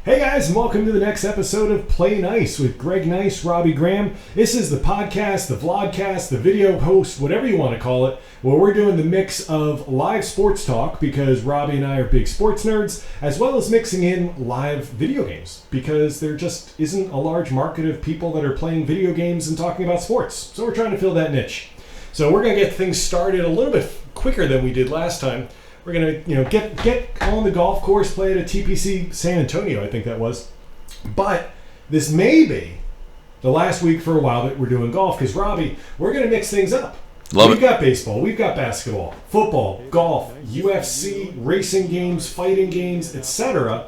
Hey guys, and welcome to the next episode of PlayNice with Greg Nice, Robbie Graham. This is the podcast, the vlogcast, the video host, whatever you want to call it, where we're doing the mix of live sports talk because Robbie and I are big sports nerds, as well as mixing in live video games because there just isn't a large market of people that are playing video games and talking about sports. So we're trying to fill that niche. So we're going to get things started a little bit quicker than we did last time. We're going to, get on the golf course, play at a TPC San Antonio, I think that was. But this may be the last week for a while that we're doing golf because, Robbie, we're going to mix things up. We've got baseball, we've got basketball, football, golf, UFC, racing games, fighting games, etc.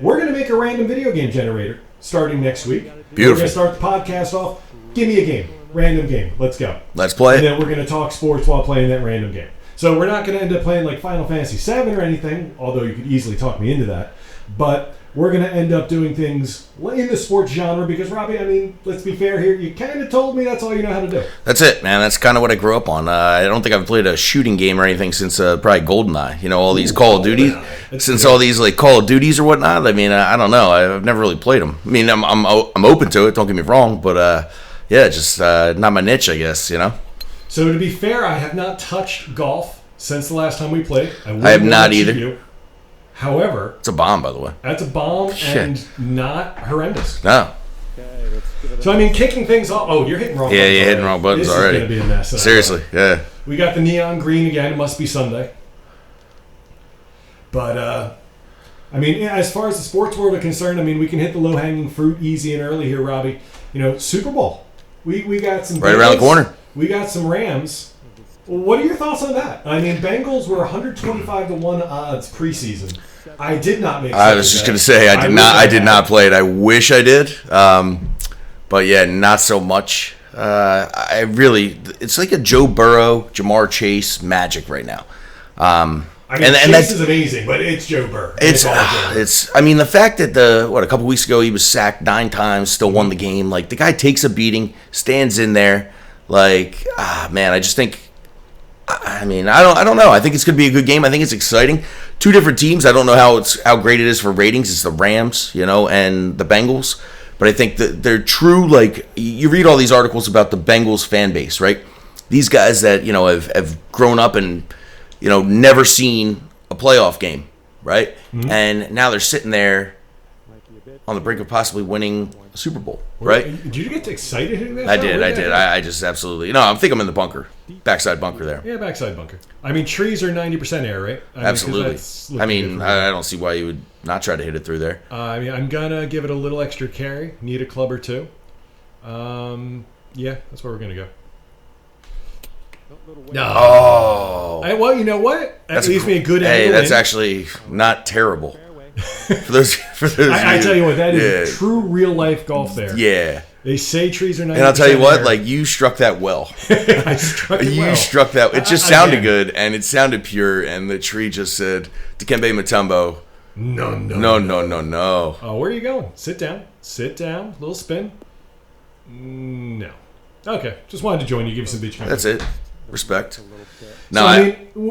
We're going to make a random video game generator starting next week. Beautiful. We're going to start the podcast off. Give me a game. Random game. Let's go. Let's play. And then we're going to talk sports while playing that random game. So we're not going to end up playing like Final Fantasy VII or anything, although you could easily talk me into that. But we're going to end up doing things in the sports genre because, Robbie, I mean, let's be fair here. You kind of told me that's all you know how to do. That's it, man. That's kind of what I grew up on. I don't think I've played a shooting game or anything since probably GoldenEye. You know, all these Call of Duties. Since all these like Call of Duties or whatnot. I mean, I don't know. I've never really played them. I mean, I'm open to it. Don't get me wrong. But, yeah, just not my niche, I guess, you know. So to be fair, I have not touched golf since the last time we played. I have not either. However, it's a bomb, by the way. That's a bomb and not horrendous. No. So I mean, kicking things off. Oh, you're hitting wrong. Yeah, you're hitting wrong buttons already. This is gonna be a mess. Seriously, yeah. We got the neon green again. It must be Sunday. But I mean, as far as the sports world are concerned, I mean, we can hit the low hanging fruit easy and early here, Robbie. You know, Super Bowl. We got some right around the corner. We got some Rams. What are your thoughts on that? I mean, Bengals were 125-1 odds preseason. I did not make. I was just going to say I did not play it. I wish I did, but yeah, not so much. It's like a Joe Burrow, Jamar Chase magic right now. I mean, Chase is amazing, but it's Joe Burrow. I mean, the fact that a couple weeks ago he was sacked 9 times, still won the game. Like the guy takes a beating, stands in there. Like, man, I just think. I mean, I don't know. I think it's going to be a good game. I think it's exciting. 2 different teams. I don't know how great it is for ratings. It's the Rams, and the Bengals. But I think that they're true. Like you read all these articles about the Bengals fan base, right? These guys that have grown up and never seen a playoff game, right? Mm-hmm. And now they're sitting there on the brink of possibly winning a Super Bowl, right? Did you get excited in that? I did. I just absolutely. No, I think I'm in the bunker. Backside bunker there. Yeah, backside bunker. I mean, trees are 90% air, right? Absolutely. I mean, I don't see why you would not try to hit it through there. I mean, I'm going to give it a little extra carry. Need a club or 2. Yeah, that's where we're going to go. No. Oh. Well, you know what? That leaves me a good angle. Hey, that's actually not terrible. For those I tell you what, that is true real life golf there. Yeah. They say trees are 90%. And I'll tell you what, like you struck that well. I struck it well. You struck that. It just sounded good, and it sounded pure, and the tree just said, Dikembe Mutombo, no. Oh, where are you going? Sit down. Little spin. No. Okay. Just wanted to join you, give you some beach company. That's it. Respect. No,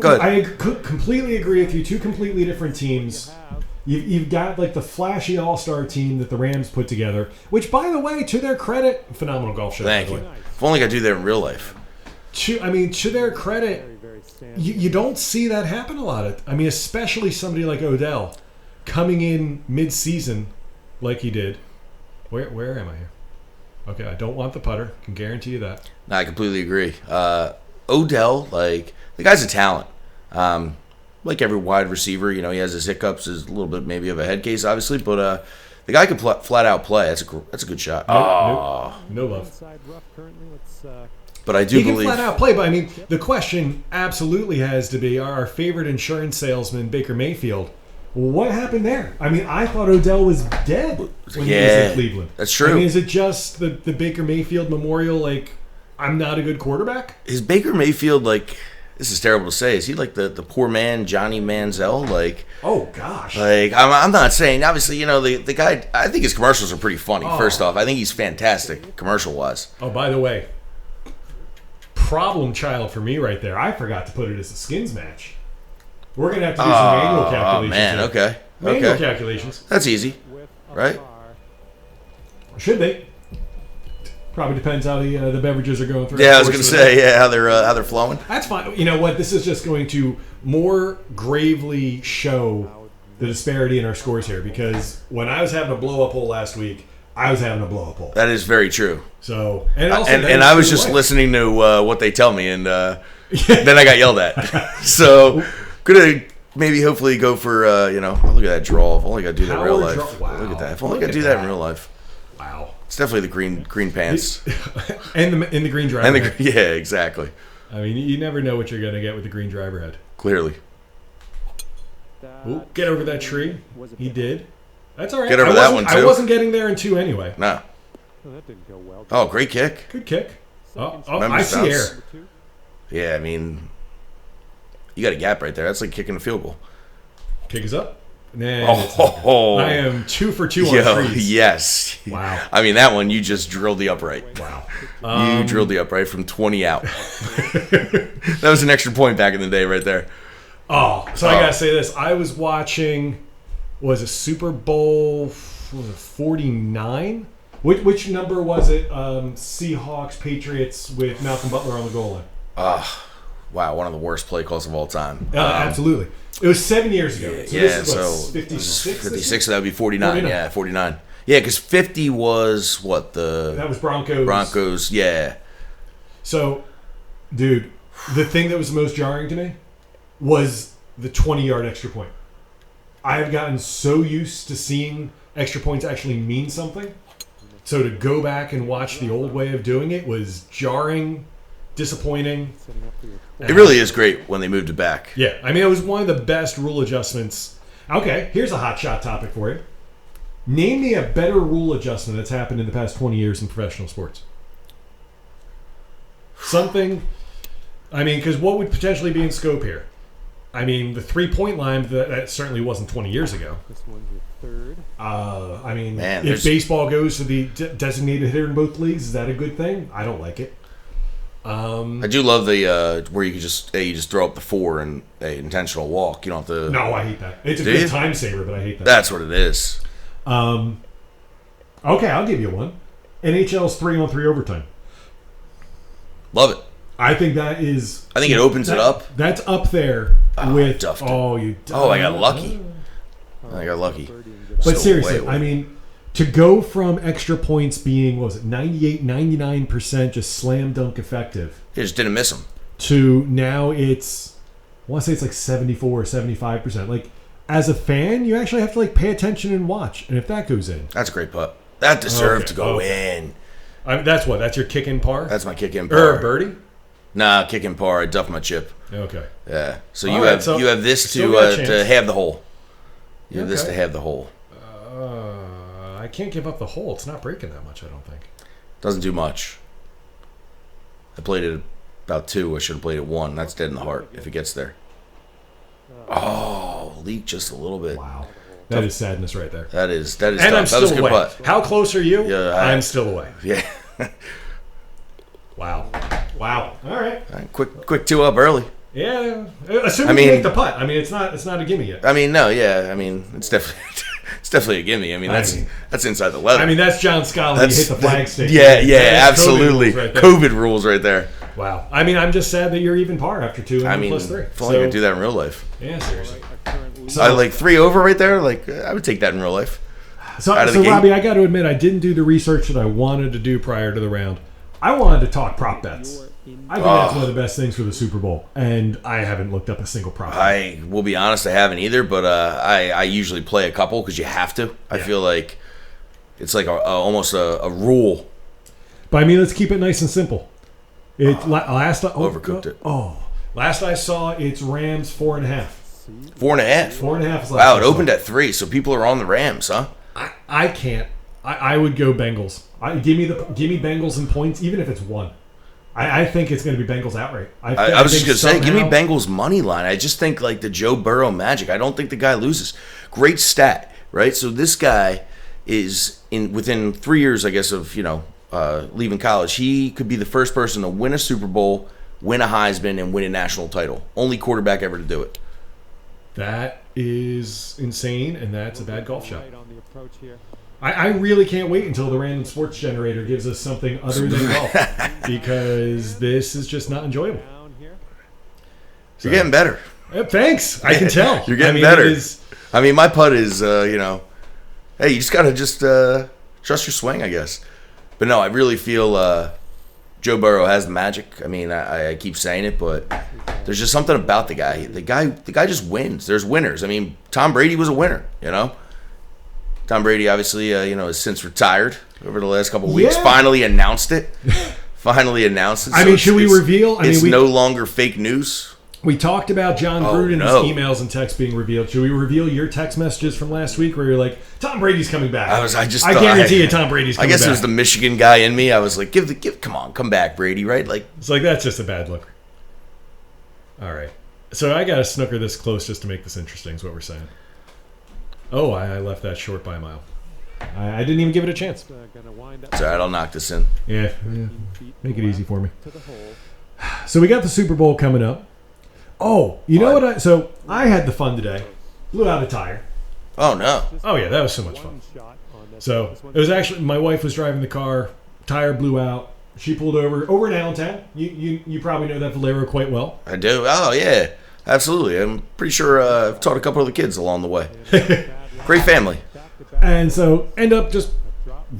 so, I completely agree with you. 2 completely different teams. You've got like the flashy all-star team that the Rams put together, which, by the way, to their credit, phenomenal golf show. Thank you. If only I could do that in real life. To their credit, you don't see that happen a lot. I mean, especially somebody like Odell coming in mid-season like he did. Where am I here? Okay, I don't want the putter. Can guarantee you that. No, I completely agree. Odell, like, the guy's a talent. Like every wide receiver, he has his hiccups, is a little bit maybe of a head case, obviously, but the guy can flat out play. That's a good shot. No love. But I do believe he can flat out play. But I mean, the question absolutely has to be: our favorite insurance salesman, Baker Mayfield. What happened there? I mean, I thought Odell was dead when he was in Cleveland. That's true. I mean, is it just the Baker Mayfield memorial? Like, I'm not a good quarterback. Is Baker Mayfield like? This is terrible to say. Is he like the poor man Johnny Manziel? Like, oh gosh. Like I'm not saying. Obviously, the guy. I think his commercials are pretty funny. First off, I think he's fantastic commercial wise. Oh, by the way, problem child for me right there. I forgot to put it as a skins match. We're gonna have to do some manual calculations. Man, okay. Manual calculations. That's easy. right? Should they? Probably depends how the beverages are going through. Yeah, I was gonna say how they're flowing. That's fine. You know what? This is just going to more gravely show the disparity in our scores here, because when I was having a blow up hole last week, I was having a blow up hole. That is very true. So and I was just listening to what they tell me, and then I got yelled at. So gonna maybe hopefully go for oh, look at that draw. If only I got to do that in real life. Wow. Look at that. If only I got to do that in real life. Wow. It's definitely the green pants and the green driver head. Yeah, exactly. I mean, you never know what you're going to get with the green driver head. Clearly. Ooh, get over that tree. He did. That's all right. Get over that one, too. I wasn't getting there in 2 anyway. Nah. That didn't go well. Oh, great kick. Good kick. Oh, I see air. Yeah, I mean, you got a gap right there. That's like kicking a field goal. Kick is up. I am 2 for 2 on trees. Yes. Wow. I mean, that one, you just drilled the upright. Wow. You drilled the upright from 20 out. That was an extra point back in the day right there. Oh, so I got to say this. I was watching, was it Super Bowl 49? Which number was it? Seahawks, Patriots with Malcolm Butler on the goal line. Wow, one of the worst play calls of all time. Absolutely. It was 7 years ago. So this is so 56? 56, so that would be 49. Yeah, 49. Yeah, because 50 was what? That was Broncos. Broncos, yeah. So, dude, the thing that was most jarring to me was the 20-yard extra point. I have gotten so used to seeing extra points actually mean something. So to go back and watch the old way of doing it was jarring, disappointing. It really is great when they moved it back. Yeah, I mean, it was one of the best rule adjustments. Okay, here's a hot shot topic for you. Name me a better rule adjustment that's happened in the past 20 years in professional sports. Something, I mean, because what would potentially be in scope here? I mean, the 3-point line, that certainly wasn't 20 years ago. This one's your third. I mean, Man, if baseball goes to the designated hitter in both leagues, is that a good thing? I don't like it. I do love the where you just throw up the 4 and intentional walk. You don't have to. No, I hate that. It's a good time saver, but I hate that. That's what it is. Okay, I'll give you one. NHL's 3-on-3 overtime. Love it. I think that is. I think it opens it up. That's up there with. Duffed it. I got lucky. I got lucky. But seriously, I mean, to go from extra points being, what was it, 98, 99% just slam dunk effective. You just didn't miss them. To now it's, I want to say it's like 74 or 75%. Like, as a fan, you actually have to like pay attention and watch. And if that goes in. That's a great putt. That deserved to go in. I mean, that's what? That's your kick in par? That's my kick in par. Or birdie? Nah, kick in par. I duffed my chip. Okay. Yeah. So you have this to have the hole. You have this to have the hole. I can't give up the hole. It's not breaking that much, I don't think. Doesn't do much. I played it about 2. I should have played it 1. That's dead in the heart if it gets there. Oh, leak just a little bit. Wow. That is sadness right there. That is and tough. I'm still that was a good away. putt. How close are you? Yeah, I'm still away. Yeah. Wow. All right. Quick 2 up early. Yeah. Assuming you make the putt. I mean, it's not a gimme yet. I mean, no, yeah. I mean, it's definitely a gimme. I mean, that's inside the leather. I mean, that's John Scott when you hit the flag stick. Yeah, absolutely. COVID rules right there. Wow. I mean, I'm just sad that you're even par after 2 and plus 3. If only I could do that in real life. Yeah, seriously. So I like 3 over right there. Like I would take that in real life. So Robbie, I got to admit, I didn't do the research that I wanted to do prior to the round. I wanted to talk prop bets. I think that's one of the best things for the Super Bowl, and I haven't looked up a single prop bet. I will be honest, I haven't either, but I usually play a couple because you have to. I feel like it's like almost a rule. But I mean, let's keep it nice and simple. Overcooked it. Last I saw, it's Rams 4.5. 4.5. 4.5 is last. Wow, it opened at 3, so people are on the Rams, huh? I can't. I would go Bengals. Give me Bengals in points, even if it's 1. I think it's going to be Bengals outright. I was just going to say, give me Bengals money line. I just think like the Joe Burrow magic. I don't think the guy loses. Great stat, right? So this guy is within 3 years, I guess, of leaving college. He could be the first person to win a Super Bowl, win a Heisman, and win a national title. Only quarterback ever to do it. That is insane, and that's a bad golf shot. Right on the approach here. I really can't wait until the random sports generator gives us something other than golf, because this is just not enjoyable. Down here. You're getting better. Thanks. I can tell. You're getting it better. is- I mean, my putt is, hey, you just got to trust your swing, I guess. But no, I really feel Joe Burrow has the magic. I mean, I keep saying it, but there's just something about the guy. The guy just wins. There's winners. I mean, Tom Brady was a winner, Tom Brady, obviously, has since retired over the last couple of weeks. Yeah. Finally announced it. I mean, should we reveal? It's no longer fake news. We talked about John Gruden's no. emails and texts being revealed. Should we reveal your text messages from last week where you're like, Tom Brady's coming back? I guarantee you Tom Brady's coming back. I guess it was the Michigan guy in me. I was like, come back, Brady, right? Like, it's like, that's just a bad look. All right. So I got to snooker this close just to make this interesting is what we're saying. Oh, I left that short by a mile. I didn't even give it a chance. Gonna wind up it's all right, I'll knock this in. Yeah. feet Make it easy for me. to the hole. So we got the Super Bowl coming up. Oh, you know what? So I had the fun today. Blew out a tire. Oh, no. Oh, yeah, that was so much fun. One shot on this. So This one- it was actually, my wife was driving the car. Tire blew out. She pulled over in Allentown. You probably know that Valero quite well. I do. Oh, yeah. Absolutely. I'm pretty sure I've taught a couple of the kids along the way. Great family. And so end up just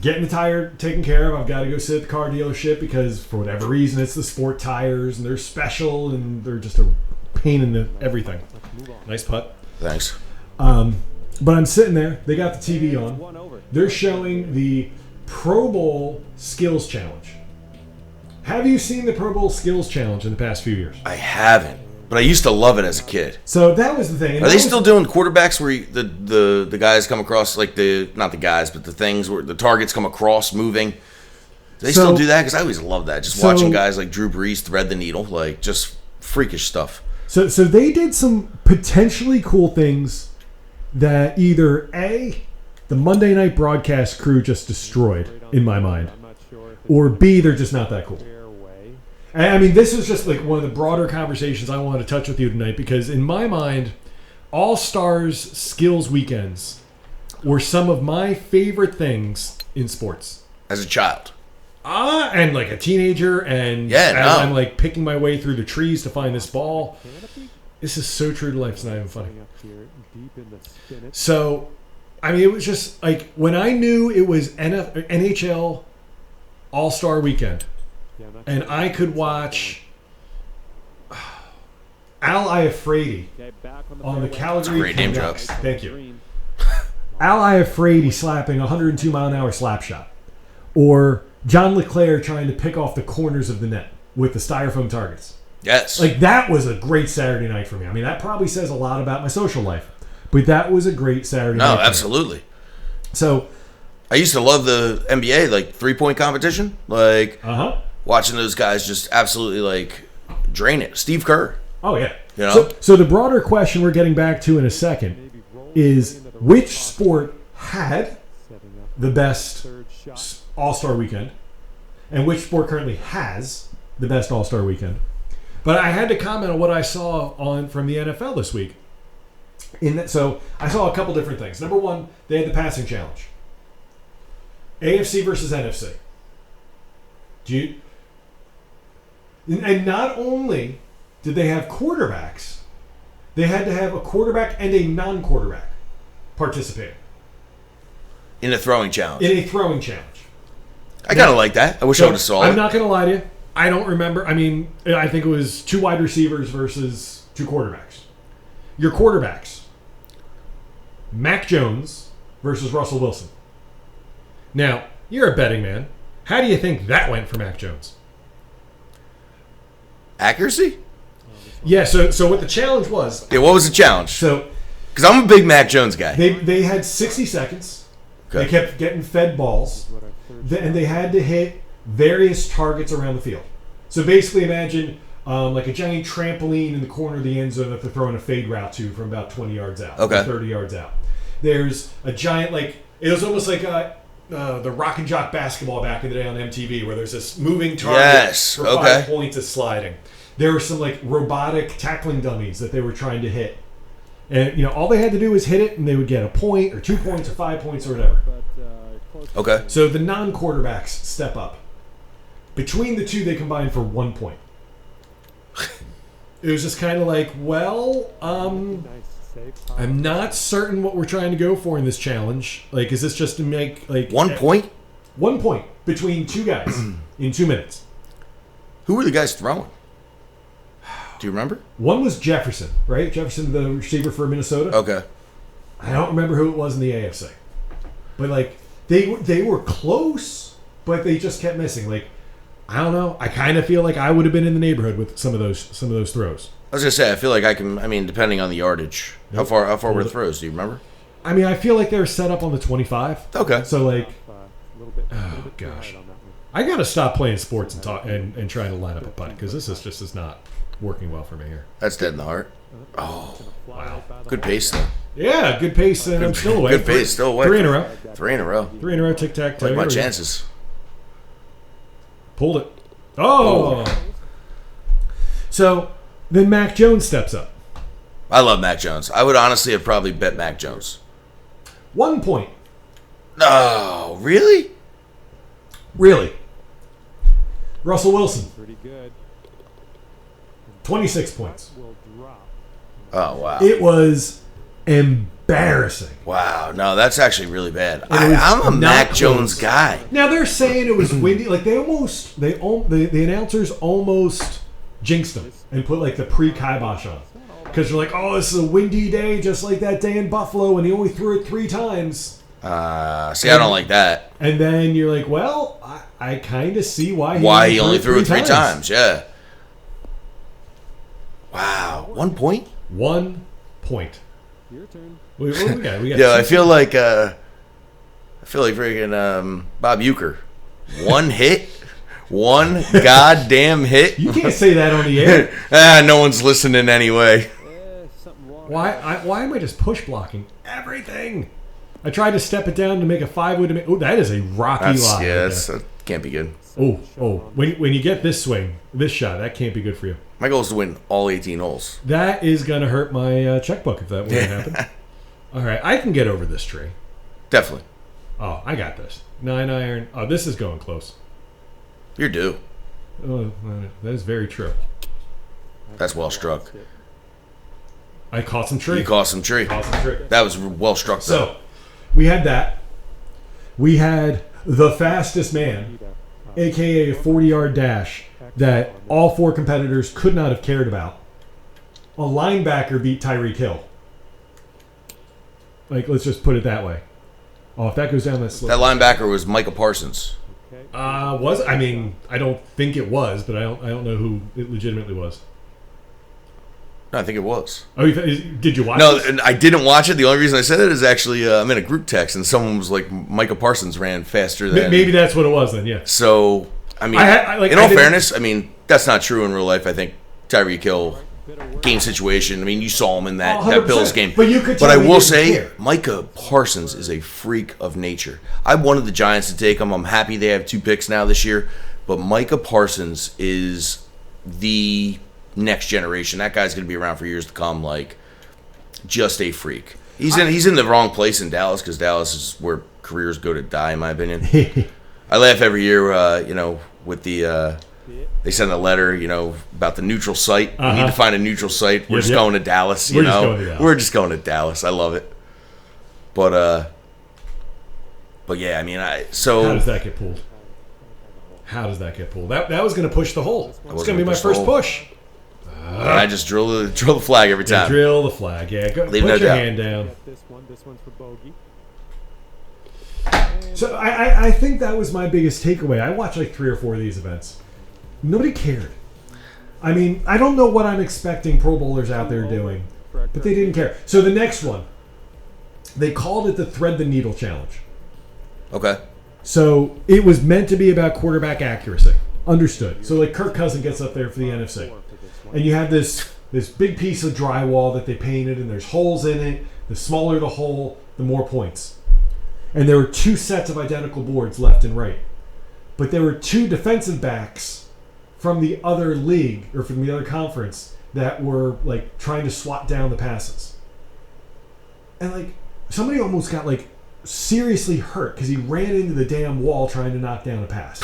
getting the tire taken care of. I've got to go sit at the car dealership because for whatever reason it's the sport tires and they're special and they're just a pain in the everything. Nice putt. Thanks. But I'm sitting there. They got the TV on. One over. They're showing the Pro Bowl Skills Challenge. Have you seen the Pro Bowl Skills Challenge in the past few years? I haven't, but I used to love it as a kid. So that was the thing. And Are that they was- still doing quarterbacks where the guys come across, like not the guys, but the things where the targets come across moving? Do they So- still do that? Because I always loved that. Just So- watching guys like Drew Brees thread the needle, like just freakish stuff. So they did some potentially cool things that either A, the Monday night broadcast crew just destroyed, in my mind, I'm not sure if it's or B, they're just not that cool. fairway. And I mean, this is just like one of the broader conversations I wanted to touch with you tonight because in my mind, All-Stars Skills Weekends were some of my favorite things in sports. As a child. And like a teenager, and Yeah, as no. I'm like picking my way through the trees to find this ball. Canopy This is so true to life. It's not even funny. coming up here deep in the spinach. So, I mean, it was just like when I knew it was NHL All-Star Weekend, Yeah, I'm not and sure I if could it's watch Al Iafredi okay, back on the fairway. Calgary Great name Canucks. drop. Thank you. Green. Al Iafredi slapping 102 mile an hour slap shot, or John LeClaire trying to pick off the corners of the net with the styrofoam targets. Yes. Like that was a great Saturday night for me. I mean, that probably says a lot about my social life, but that was a great Saturday night. no, for me. absolutely. So, I used to love the NBA, like 3-point competition. Like watching those guys just absolutely like drain it. Steve Kerr. Oh yeah. You know? So the broader question we're getting back to in a second Maybe roll is into the which right sport had pocket, setting up the best third shot. All-Star Weekend, and which sport currently has the best All-Star Weekend. But I had to comment on what I saw from the NFL this week. So I saw a couple different things. Number one, they had the passing challenge. AFC versus NFC. And not only did they have quarterbacks, they had to have a quarterback and a non-quarterback participating In a throwing challenge. in a throwing challenge. I kind of like that. I wish I would have saw I'm it. not going to lie to you. I don't remember. I mean, I think it was 2 wide receivers versus 2 quarterbacks. Your quarterbacks. Mac Jones versus Russell Wilson. Now, you're a betting man. How do you think that went for Mac Jones? Accuracy? Yeah, so what the challenge was, Yeah, what was the challenge? so Because I'm a big Mac Jones guy. they had 60 seconds. Okay. They kept getting fed balls. What our third And they had to hit various targets around the field. So basically imagine like a giant trampoline in the corner of the end zone that they're throwing a fade route to from about 20 yards out, Okay. 30 yards out. There's a giant, like, it was almost like the Rock and Jock basketball back in the day on MTV where there's this moving target Yes, for okay. 5 points of sliding. There were some like robotic tackling dummies that they were trying to hit. And, all they had to do was hit it, and they would get a point or 2 points or 5 points or whatever. Okay. So the non-quarterbacks step up. Between the two, they combined for 1 point. It was just kind of like, I'm not certain what we're trying to go for in this challenge. Like, is this just to make, 1 point? 1 point between two guys in 2 minutes. Who were the guys throwing? Do you remember? One was Jefferson, right? Jefferson, the receiver for Minnesota. Okay. I don't remember who it was in the AFC. But, they were close, but they just kept missing. I don't know. I kind of feel like I would have been in the neighborhood with some of those throws. I was gonna say, I feel like depending on the yardage. Yep. How far were the throws? Do you remember? I mean, I feel like they were set up on the 25. Okay. So, little bit gosh. wide on that one. I got to stop playing sports and talk and trying to line up a putt because this is not working well for me here. That's dead in the heart. Oh, Wow. good pace though. Yeah, good pace, and I'm still away. Good pace, still away. 3 in a row. 3 in a row. 3 in a row, tic-tac-toe. Like my Here we go. chances. Pulled it. Oh! So, then Mac Jones steps up. I love Mac Jones. I would honestly have probably bet Mac Jones. 1 point. No, really? Really. Russell Wilson, Pretty good. 26 points. Will drop. Oh, wow. It was embarrassing. Wow. No, that's actually really bad. was I'm a not Mac close. Jones guy. Now they're saying it was windy. The announcers almost jinxed him and put the pre-kibosh on. Because they're like, oh, this is a windy day, just like that day in Buffalo, and he only threw it 3 times. See, I don't like that. And then you're like, well, I kind of see why He only threw it 3 times. Yeah. Wow. 1 point? 1 point. Your turn. What do we got? We got Yeah, I feel like freaking Bob Euchre. 1 hit, 1 goddamn hit. You can't say that on the air. No one's listening anyway. Something wrong. Why am I just push blocking everything? I tried to step it down to make a 5-wood. Oh, that is a rocky lot. That can't be good. Oh. When you get this swing, this shot, that can't be good for you. My goal is to win all 18 holes. That is going to hurt my checkbook if that were to happen. All right, I can get over this tree. Definitely. Oh, I got this. 9 iron. Oh, this is going close. You're due. Oh, that is very true. That's well struck. I caught some tree. You caught some tree. That was well struck, though. So, we had that. We had the fastest man, a.k.a. a 40-yard dash that all 4 competitors could not have cared about. A linebacker beat Tyreek Hill. Let's just put it that way. Oh, if that goes down that slope. That linebacker was Micah Parsons. I don't think it was, but I don't know who it legitimately was. No, I think it was. Oh, did you watch No, this? and I didn't watch it. The only reason I said it is actually I'm in a group text, and someone was like, Micah Parsons ran faster than... Maybe that's what it was then, yeah. So, in all fairness, that's not true in real life. I think Tyreek Hill, game situation, you saw him in that 100%. Bills game. But you could tell I he will didn't say, care. Micah Parsons is a freak of nature. I wanted the Giants to take him. I'm happy they have 2 picks now this year. But Micah Parsons is the next generation. That guy's going to be around for years to come. Just a freak. He's in the wrong place in Dallas because Dallas is where careers go to die, in my opinion. I laugh every year, with the they send a letter, about the neutral site. We need to find a neutral site. We're just going to Dallas. We're just going to Dallas. We're just going to Dallas. I love it. But yeah, How does that get pulled? That was going to push the hole. It's going to be my first push. I just drill the flag every time. Drill the flag, yeah. Go, Leave put no your doubt. hand down. This one's for bogey. So I think that was my biggest takeaway. I watched 3 or 4 of these events. Nobody cared. I don't know what I'm expecting Pro Bowlers out there doing, but they didn't care. So the next one, they called it the Thread the Needle Challenge. Okay. So it was meant to be about quarterback accuracy. Understood. So Kirk Cousins gets up there for the NFC. And you have this big piece of drywall that they painted, and there's holes in it. The smaller the hole, the more points. And there were 2 sets of identical boards left and right. But there were 2 defensive backs from the other league or from the other conference that were trying to swat down the passes. and like somebody almost got like seriously hurt because he ran into the damn wall trying to knock down a pass.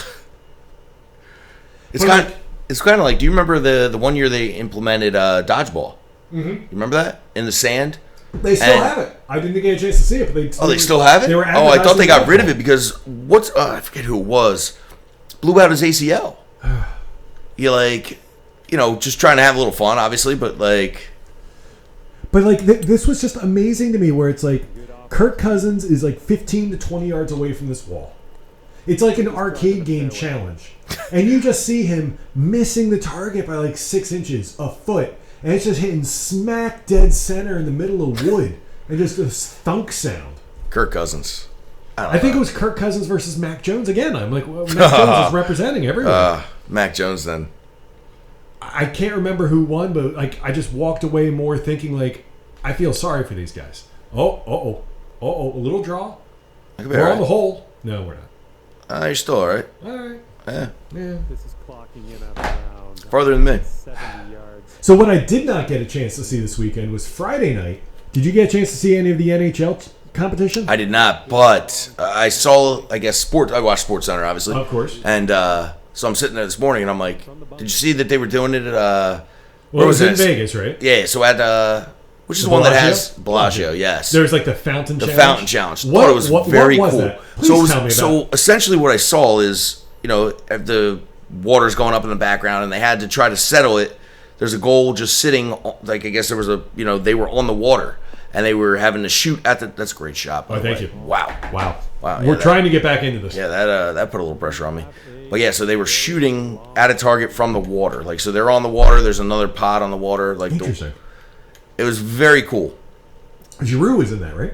It's kind of like, do you remember the one year they implemented dodgeball? Mm-hmm. You remember that in the sand? They still have it. I didn't get a chance to see it, but they still have it. They were I thought they got rid of it because I forget who it was. Blew out his ACL. You like, just trying to have a little fun, obviously, but like. But like this was just amazing to me, where it's like Kirk Cousins is like 15 to 20 yards away from this wall. It's like an arcade game challenge, and you just see him missing the target by like 6 inches, a foot. And it's just hitting smack dead center in the middle of wood. And just a thunk sound. Kirk Cousins. I think it was Kirk Cousins versus Mac Jones again. I'm like, well, Mac Jones is representing everywhere. Mac Jones then. I can't remember who won, but like I just walked away more thinking like, I feel sorry for these guys. A little draw. We're on the hole. No, we're not. You're still all right. All right. Yeah. This is clocking in at around Farther than me. 70 yards. So what I did not get a chance to see this weekend was Friday night. Did you get a chance to see any of the NHL competition? I did not, but I saw, I guess, I watched SportsCenter, obviously. Of course. And so I'm sitting there this morning, and I'm like, did you see that they were doing it at, well, it was in Vegas, right? Yeah, so at, which is the one that has Bellagio, yes. There's like the fountain challenge. The fountain challenge. Thought it was very what was cool. That? Please tell me about so essentially what I saw is, the water's going up in the background, and they had to try to settle it. There's a goal just sitting, like I guess there was they were on the water, and they were having to shoot at that's a great shot. Oh, thank you. Wow. We're trying to get back into this. Yeah, that put a little pressure on me. But yeah, so they were shooting at a target from the water. Like, so they're on the water, there's another pod on the water. Like, interesting. It was very cool. Giroux was in that, right?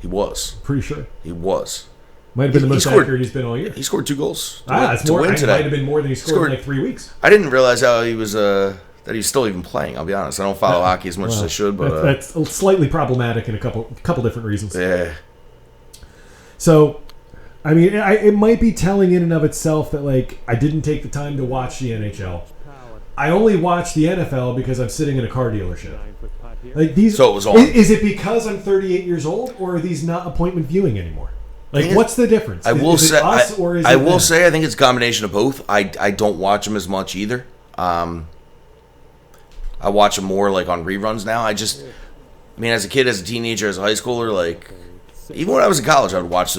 He was. Pretty sure. He was. Might have been the most accurate he's been all year. He scored 2 goals to win today. Might have been more than he scored in like 3 weeks. I didn't realize how he was that he's still even playing. I'll be honest. I don't follow hockey as much as I should, but that's slightly problematic in a couple different reasons. Yeah. So, I mean, it might be telling in and of itself that like I didn't take the time to watch the NHL. I only watch the NFL because I'm sitting in a car dealership. Like these. So it was on. Is it because I'm 38 years old, or are these not appointment viewing anymore? Like, what's the difference? I will say. I think it's a combination of both. I don't watch them as much either. I watch them more like on reruns now. As a kid, as a teenager, as a high schooler, like even when I was in college, I would watch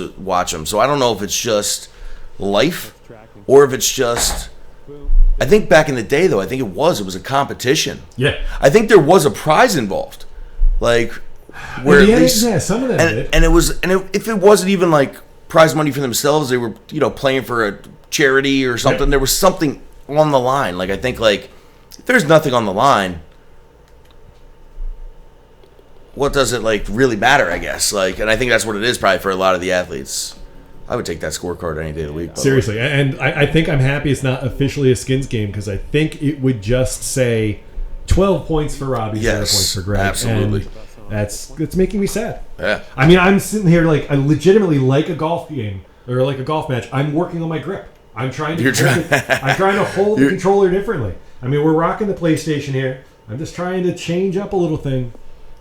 them. So I don't know if it's just life or if it's just. I think back in the day, though, it was a competition. Yeah, I think there was a prize involved, like where at least some of them did. And if it wasn't even like prize money for themselves, they were playing for a charity or something. Right. There was something on the line. Like I think like if there's nothing on the line, what does it like really matter? I guess like, and I think that's what it is probably for a lot of the athletes. I would take that scorecard any day of the week. Seriously, and I think I'm happy it's not officially a skins game because I think it would just say 12 points for Robbie, 0 points for Greg. Absolutely. And it's making me sad. Yeah. I mean, I'm sitting here like I legitimately like a golf game or like a golf match. I'm working on my grip. I'm trying to hold the controller differently. I mean, we're rocking the PlayStation here. I'm just trying to change up a little thing.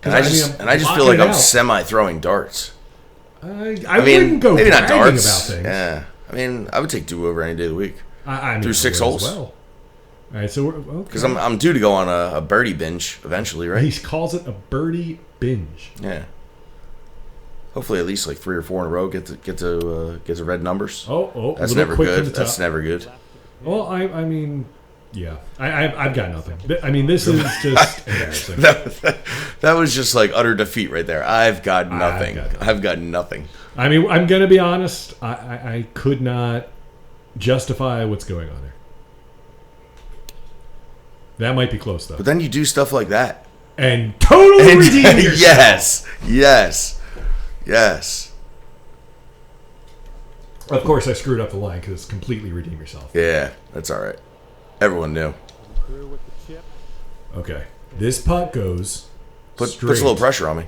And I just feel like I'm semi-throwing darts. I wouldn't go maybe not darts about things. Yeah, I mean, I would take 2 over any day of the week. I mean, through 6 holes. Well. All right, so we're because I'm due to go on a birdie binge eventually, right? He calls it a birdie binge. Yeah. Hopefully, at least like 3 or 4 in a row get to red numbers. Oh, that's never good. That's never good. Well, I mean. Yeah, I've got nothing. I mean, this is just embarrassing. That was just like utter defeat right there. I've got nothing. I've got nothing. I mean, I'm going to be honest. I could not justify what's going on there. That might be close, though. But then you do stuff like that. And totally redeem yourself. Yes. Of course, I screwed up the line because it's completely redeem yourself. Yeah, that's all right. Everyone knew. Okay. This putt goes puts a little pressure on me.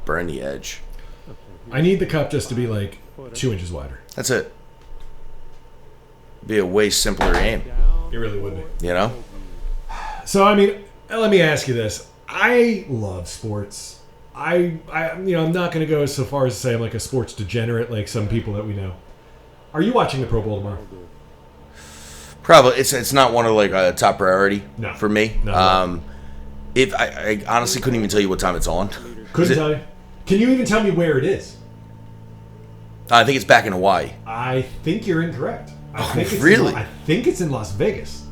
Burn the edge. I need the cup just to be like 2 inches wider. That's it. Be a way simpler game. It really would be. You know? So I mean, let me ask you this. I love sports. I'm not going to go so far as to say I'm like a sports degenerate like some people that we know. Are you watching the Pro Bowl tomorrow? Probably it's not one of like a top priority for me. No. If I honestly couldn't even tell you what time it's on. Couldn't tell you. Can you even tell me where it is? I think it's back in Hawaii. I think you're incorrect. Really? I think it's in Las Vegas.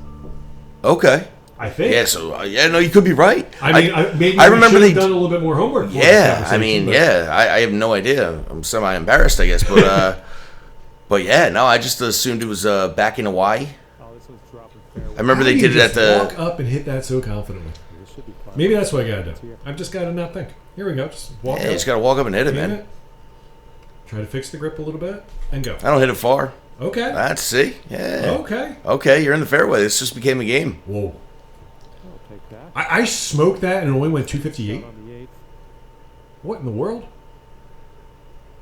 Okay. I think. Yeah. So no, you could be right. I mean, maybe I remember they done a little bit more homework. I mean, I have no idea. I'm semi-embarrassed, I guess, but but yeah, no, I just assumed it was back in Hawaii. Oh, this one's dropping fairway. I remember they did it at the. Walk up and hit that so confidently. This should be fine. Maybe that's what I gotta do. I've just gotta not think. Here we go. Just walk Yeah, up. you just gotta walk up and hit it, Aim man. it. Try to fix the grip a little bit and go. I don't hit it far. Okay. Let's see. Yeah. Okay. Okay, you're in the fairway. This just became a game. Whoa. I'll take that. I smoked that and it only went 258. On the 8th. What in the world?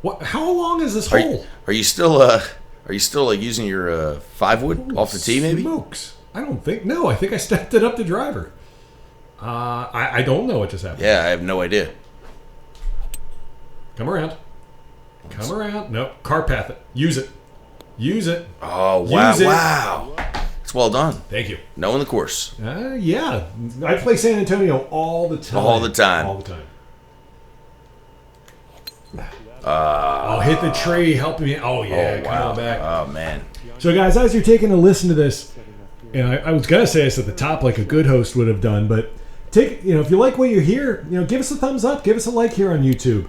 What? How long is this Are hole? you still like using your 5-wood off the tee? Maybe. Smokes. I don't think. No, I think I stepped it up the driver. I don't know what just happened. Yeah, I have no idea. Come around. Come around. No, car path it. Use it. Use it. Oh wow! Use it. Wow. It's well done. Thank you. Knowing the course. Yeah. I play San Antonio all the time. All the time. All the time. I'll hit the tree. Help me. Oh, yeah. Oh Come wow! on back. Oh man. So, guys, as you're taking a listen to this, and I was going to say this at the top like a good host would have done, but if you like what you hear, give us a thumbs up. Give us a like here on YouTube.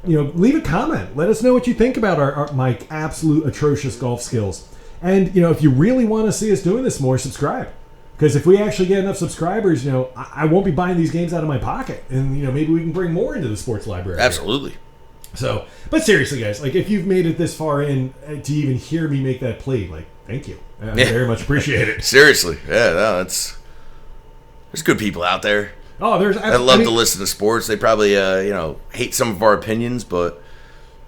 Leave a comment. Let us know what you think about my absolute atrocious golf skills. And, if you really want to see us doing this more, subscribe. Because if we actually get enough subscribers, I won't be buying these games out of my pocket. And, maybe we can bring more into the sports library. Absolutely. So, but seriously, guys, like if you've made it this far in to even hear me make that plea, like, thank you. I very much appreciate it. Seriously. Yeah, no, there's good people out there. Oh, I love to listen to sports. They probably, hate some of our opinions, but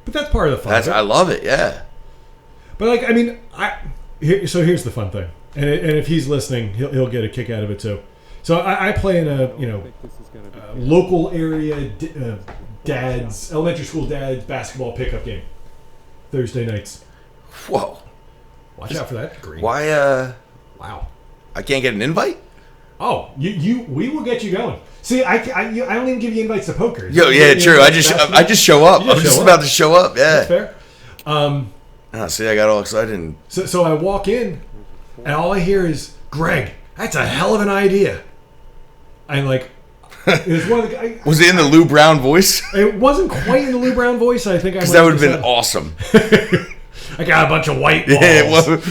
that's part of the fun. I love it. Yeah. But so here's the fun thing, and if he's listening, he'll get a kick out of it too. So I play in a local area elementary school dads basketball pickup game Thursday nights. Whoa. Watch out for that green. Why? Wow. I can't get an invite. Oh, we will get you going. See, I don't even give you invites to poker. Yo, yeah, true. I just show up. I'm just about to show up. Yeah. That's fair. See, I got all excited. And So I walk in, and all I hear is, Greg, that's a hell of an idea. And like, it was one of the. Was it in the Lou Brown voice? It wasn't quite in the Lou Brown voice. I think because that would have been awesome. I got a bunch of white walls. Yeah, well,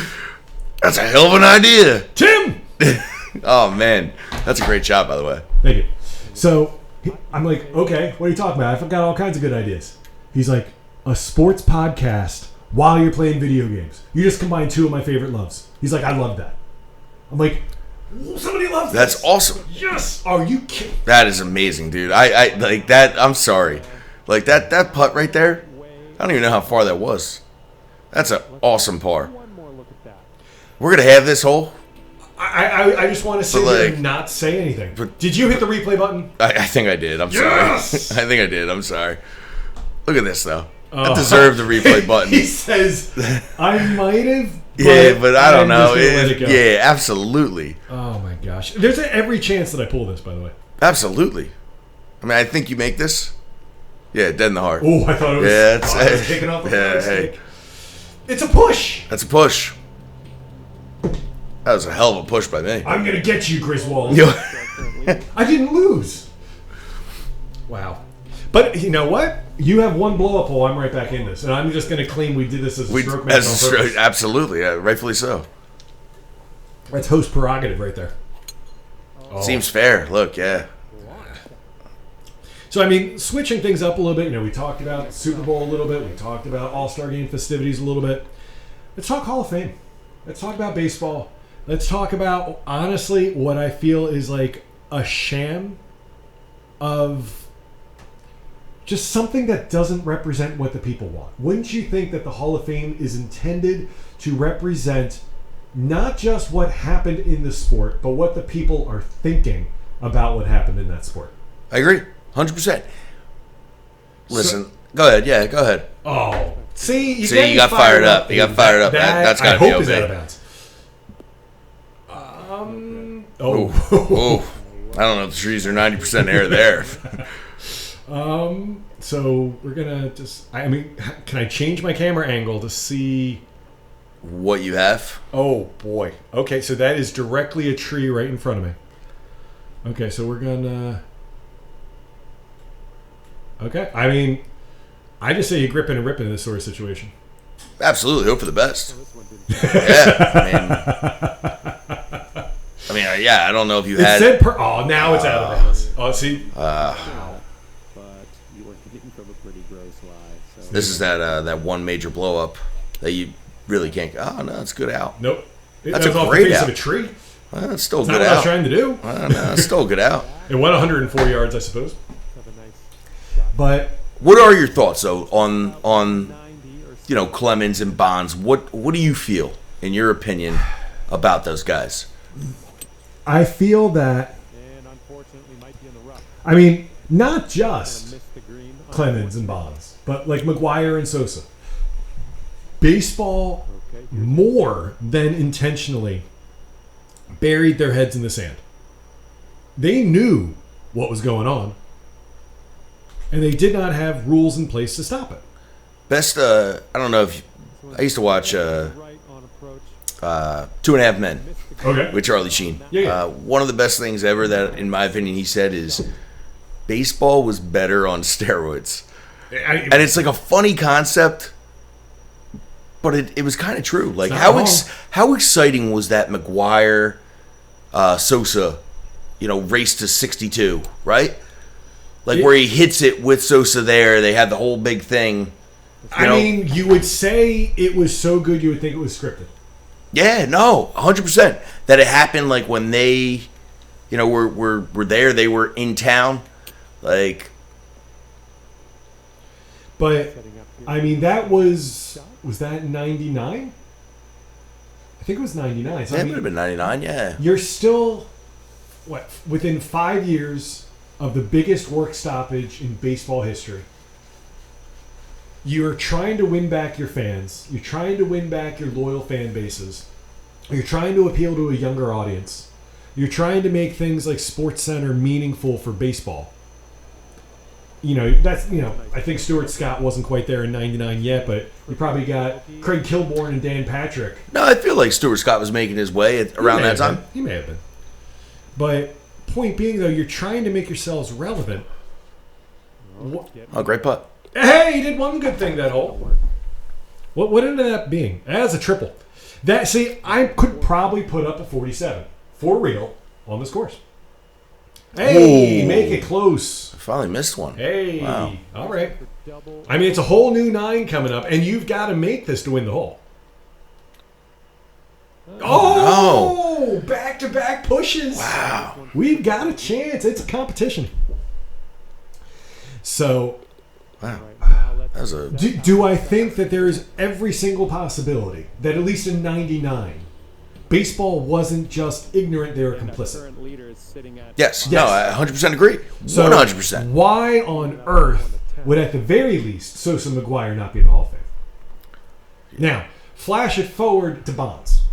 that's a hell of an idea, Tim. Oh man, that's a great shot, by the way. Thank you. So I'm like, okay, what are you talking about? I've got all kinds of good ideas. He's like, a sports podcast while you're playing video games. You just combined two of my favorite loves. He's like, I love that. I'm like, somebody loves That's this. awesome. Yes. Are you kidding? That is amazing, dude. I like that. I'm sorry. Like that putt right there. I don't even know how far that was. That's an awesome par. One more look at that. We're gonna have this hole. I just want to sit here and not say anything. Did you hit the replay button? I think I did. I'm Yes! sorry. I think I did. I'm sorry. Look at this though. I deserve the replay button. He says, I might have. But I don't know. Let it go. Yeah, absolutely. Oh my gosh. There's every chance that I pull this, by the way. Absolutely. I mean, I think you make this. Yeah, dead in the heart. Oh, I thought it was. Yeah, I was kicking off the yeah, stick. hey. It's a push. That's a push. That was a hell of a push by me. I'm gonna get you, Griswold. Yo. I didn't lose. Wow. But you know what? You have one blow up hole. I'm right back in this, and I'm just gonna claim we did this as a stroke match on purpose. Absolutely, rightfully so. That's host prerogative right there. Oh. Seems fair. Look, yeah. So, I mean, switching things up a little bit, we talked about Super Bowl a little bit. We talked about All-Star Game festivities a little bit. Let's talk Hall of Fame. Let's talk about baseball. Let's talk about, honestly, what I feel is like a sham of just something that doesn't represent what the people want. Wouldn't you think that the Hall of Fame is intended to represent not just what happened in the sport, but what the people are thinking about what happened in that sport. I agree, 100%. Listen, go ahead. Yeah, go ahead. Oh, see, you got fired up. You got fired up. That's got to be I hope is out of okay. bounds. Oh, I don't know if the trees are 90% air there. So we're gonna just. I mean, can I change my camera angle to see? What you have? Oh boy. Okay, so that is directly a tree right in front of me. Okay, so we're gonna. Okay, I mean, I just say you grip and rip in this sort of situation. Absolutely, hope for the best. This one didn't. Yeah, I mean, yeah. I don't know if you It had. said now it's out of bounds. Oh, see. But you were hitting from a pretty gross lie. So. This is that one major blow up that you really can't. Oh no, it's good out. Nope. That's That was a off great the face out. of a tree. Well, it's still That's good not what I was out. trying to do. No, it's still good out. It went 104 yards, I suppose. Have a nice shot. But What are your thoughts though on 90 or Clemens and Bonds? What do you feel, in your opinion, about those guys? I feel that. and unfortunately might be in the rough. I mean, not just Missed the green. Clemens and Bonds, but like McGuire and Sosa. Baseball Okay. more than intentionally buried their heads in the sand. They knew what was going on, and they did not have rules in place to stop it. Best, I don't know if I used to watch Right on approach. 2.5 Men Okay. with Charlie Sheen. Yeah. One of the best things ever that, in my opinion, he said is baseball was better on steroids. And it's like a funny concept, but it was kind of true. Like It's not how exciting was that McGuire Sosa, race to 62, right? Like where he hits it with Sosa there, they had the whole big thing. I mean, you would say it was so good you would think it was scripted. Yeah, no, 100%. That it happened like when they, were there, they were in town, like. But Setting up here. I mean, that was that 99? I think it was 99. So Yeah, I it mean, would have been 99, yeah. you're still within 5 years of the biggest work stoppage in baseball history. You're trying to win back your fans. You're trying to win back your loyal fan bases. You're trying to appeal to a younger audience. You're trying to make things like SportsCenter meaningful for baseball. I think Stuart Scott wasn't quite there in 99 yet, but you probably got Craig Kilborn and Dan Patrick. No, I feel like Stuart Scott was making his way around that time. He may have been. But point being, though, you're trying to make yourselves relevant. What? Oh, great putt. Hey, he did one good thing that hole. What ended up being? As a triple. I could probably put up a 47 for real on this course. Hey, Ooh. make it close. I finally missed one. Hey, Wow. all right. Double. I mean, it's a whole new 9 coming up, and you've got to make this to win the hole. Oh, back-to-back pushes. Wow. We've got a chance. It's a competition. So, Wow. Right now, let's That was a. do I think that there is every single possibility that at least in 99, baseball wasn't just ignorant, they were and our complicit? current leader is sitting at Yes. Yes. No, I 100% agree. So 100%. why on earth would at the very least Sosa and McGuire not be in the Hall of Fame? Now, flash it forward to Bonds.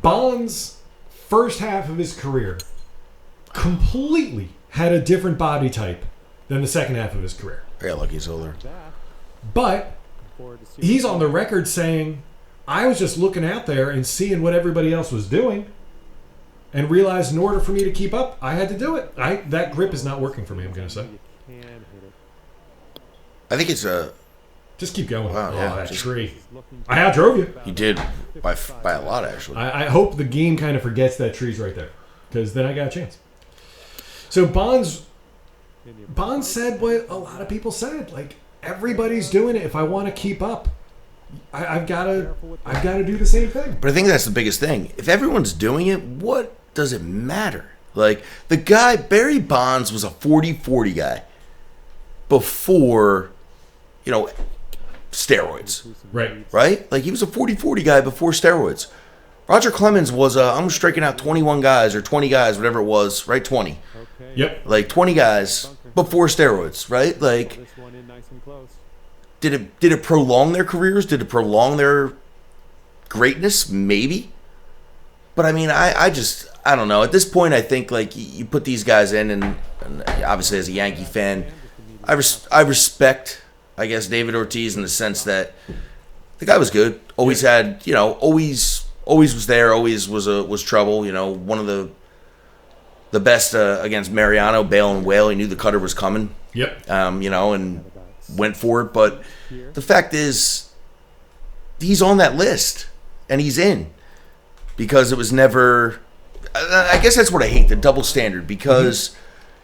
Bonds' first half of his career completely had a different body type than the second half of his career. I got lucky he's older. that. But Forward to see he's on the record saying, I was just looking out there and seeing what everybody else was doing and realized in order for me to keep up, I had to do it. That grip is not working for me, I'm going to say. You can hit it. I think it's a. Just keep going. Wow, yeah, that just- tree. He's looking I outdrove you. He did by a lot, actually. I hope the game kind of forgets that tree's right there, because then I got a chance. So Bonds said what a lot of people said. Like, everybody's doing it. If I want to keep up, I've got to do the same thing. But I think that's the biggest thing. If everyone's doing it, what does it matter? Like, the guy, Barry Bonds, was a 40-40 guy before, steroids, Right. right? Like he was a 40-40 guy before steroids. Roger Clemens was I'm striking out 21 guys or 20 guys, whatever it was, right? 20. Okay. Yep. Like 20 guys before steroids, right? Like This one in nice and close. did it prolong their careers? Did it prolong their greatness? Maybe. But I mean, I don't know. At this point, I think like you put these guys in, and obviously as a Yankee fan, I respect, I guess, David Ortiz in the sense that the guy was good. Always had, always was there. Always was trouble. One of the best against Mariano, bail and whale. He knew the cutter was coming. Yep. And went for it. But the fact is, he's on that list, and he's in because it was never. I guess that's what I hate, the double standard, because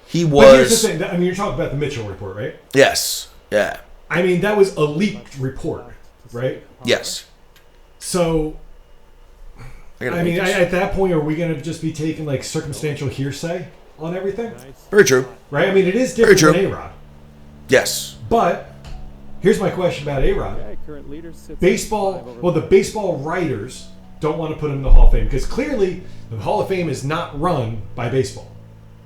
he was. But here's the thing. I mean, you're talking about the Mitchell report, right? Yes. Yeah. I mean, that was a leaked report, right? Yes. So, gotta I mean, make this. at that point, are we going to just be taking like circumstantial hearsay on everything? Very true. Right? I mean, it is different Very than true. A-Rod. Yes. But here's my question about A-Rod. Okay, current leader sits at Baseball, 5 over well, the baseball writers don't want to put him in the Hall of Fame because clearly the Hall of Fame is not run by baseball.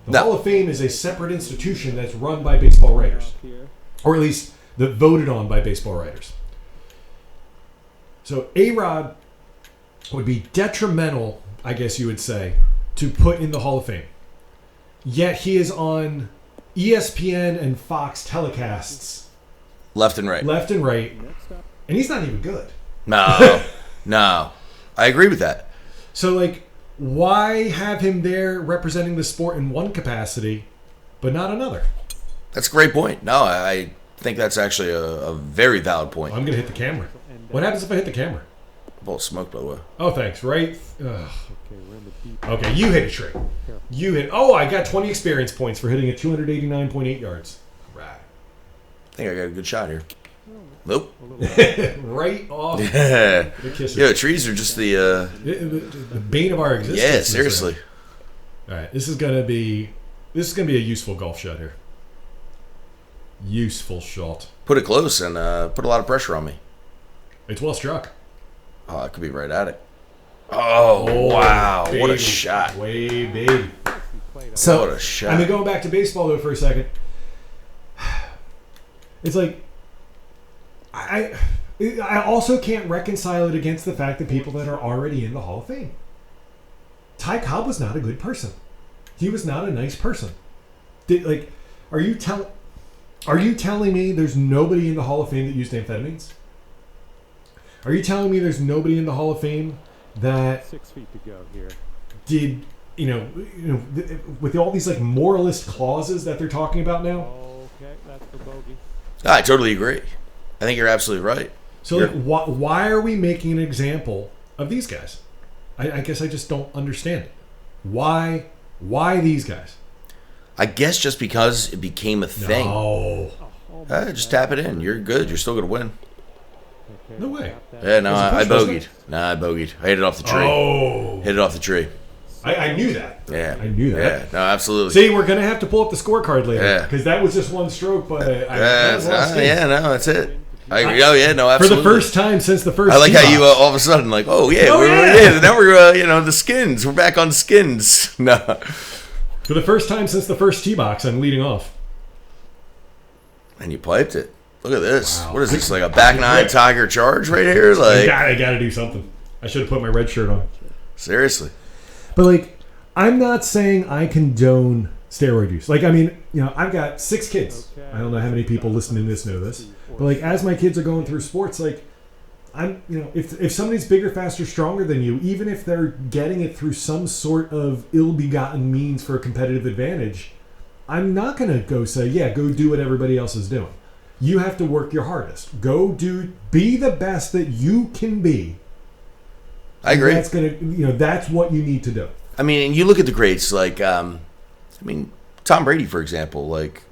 The No. Hall of Fame is a separate institution that's run by baseball writers, here. or at least that voted on by baseball writers. So A-Rod would be detrimental, I guess you would say, to put in the Hall of Fame. Yet he is on ESPN and Fox telecasts Left and right. left and right, Next up, and he's not even good. No. No. I agree with that. So, like, why have him there representing the sport in one capacity, but not another? That's a great point. No, I think that's actually a very valid point. I'm going to hit the camera. What happens if I hit the camera? Bowl of smoke, by the way. Oh, thanks. Right? Ugh. okay, we're in the deep. Okay, you hit a trick. You hit. Oh, I got 20 experience points for hitting at 289.8 yards. Right. I think I got a good shot here. Nope. Right off Yeah. the kisser. Yeah, trees are just the. The bane of our existence. Yeah, in this seriously. round. All right, this is gonna be a useful golf shot here. Useful shot. Put it close and put a lot of pressure on me. It's well struck. Oh, I could be right at it. Oh, wow. What a baby. shot. Way baby. Played So, What a shot. I mean, going back to baseball though for a second, it's like I also can't reconcile it against the fact that people that are already in the Hall of Fame. Ty Cobb was not a good person. He was not a nice person. Are you telling me there's nobody in the Hall of Fame that used amphetamines? Are you telling me there's nobody in the Hall of Fame that 6 feet to go here. did with all these like moralist clauses that they're talking about now? Okay, that's for bogey. I totally agree. I think you're absolutely right. So like, why are we making an example of these guys? I guess I just don't understand it. Why these guys? I guess just because it became a thing. No. Just tap it in. You're good. You're still going to win. Okay, No way. tap that. Yeah, no, Was it I push, wasn't bogeyed. Nah, I bogeyed. I hit it off the tree. Oh. Hit it off the tree. I knew that. Yeah. I knew that. Yeah, no, absolutely. See, we're going to have to pull up the scorecard later. Yeah. Because that was just one stroke, but that was a lot of skins. yeah, no, that's it. I agree. Oh, yeah, no, For absolutely. the first time since the first I like how you T-box. all of a sudden like, oh yeah, Oh, yeah. now we're the skins. We're back on skins. No, For the first time since the first T-box, I'm leading off. and you piped it. Look at this. Wow. What is this, like a back nine Tiger charge right here? Like I got to do something. I should have put my red shirt on. seriously. But like, I'm not saying I condone steroid use. Like, I mean, I've got 6 kids. I don't know how many people listening to this know this, but like, as my kids are going through sports, like, I'm, if somebody's bigger, faster, stronger than you, even if they're getting it through some sort of ill-begotten means for a competitive advantage, I'm not gonna go say, yeah, go do what everybody else is doing. You have to work your hardest. Be the best that you can be. I agree. That's gonna, that's what you need to do. I mean, and you look at the greats, like, Tom Brady, for example, like,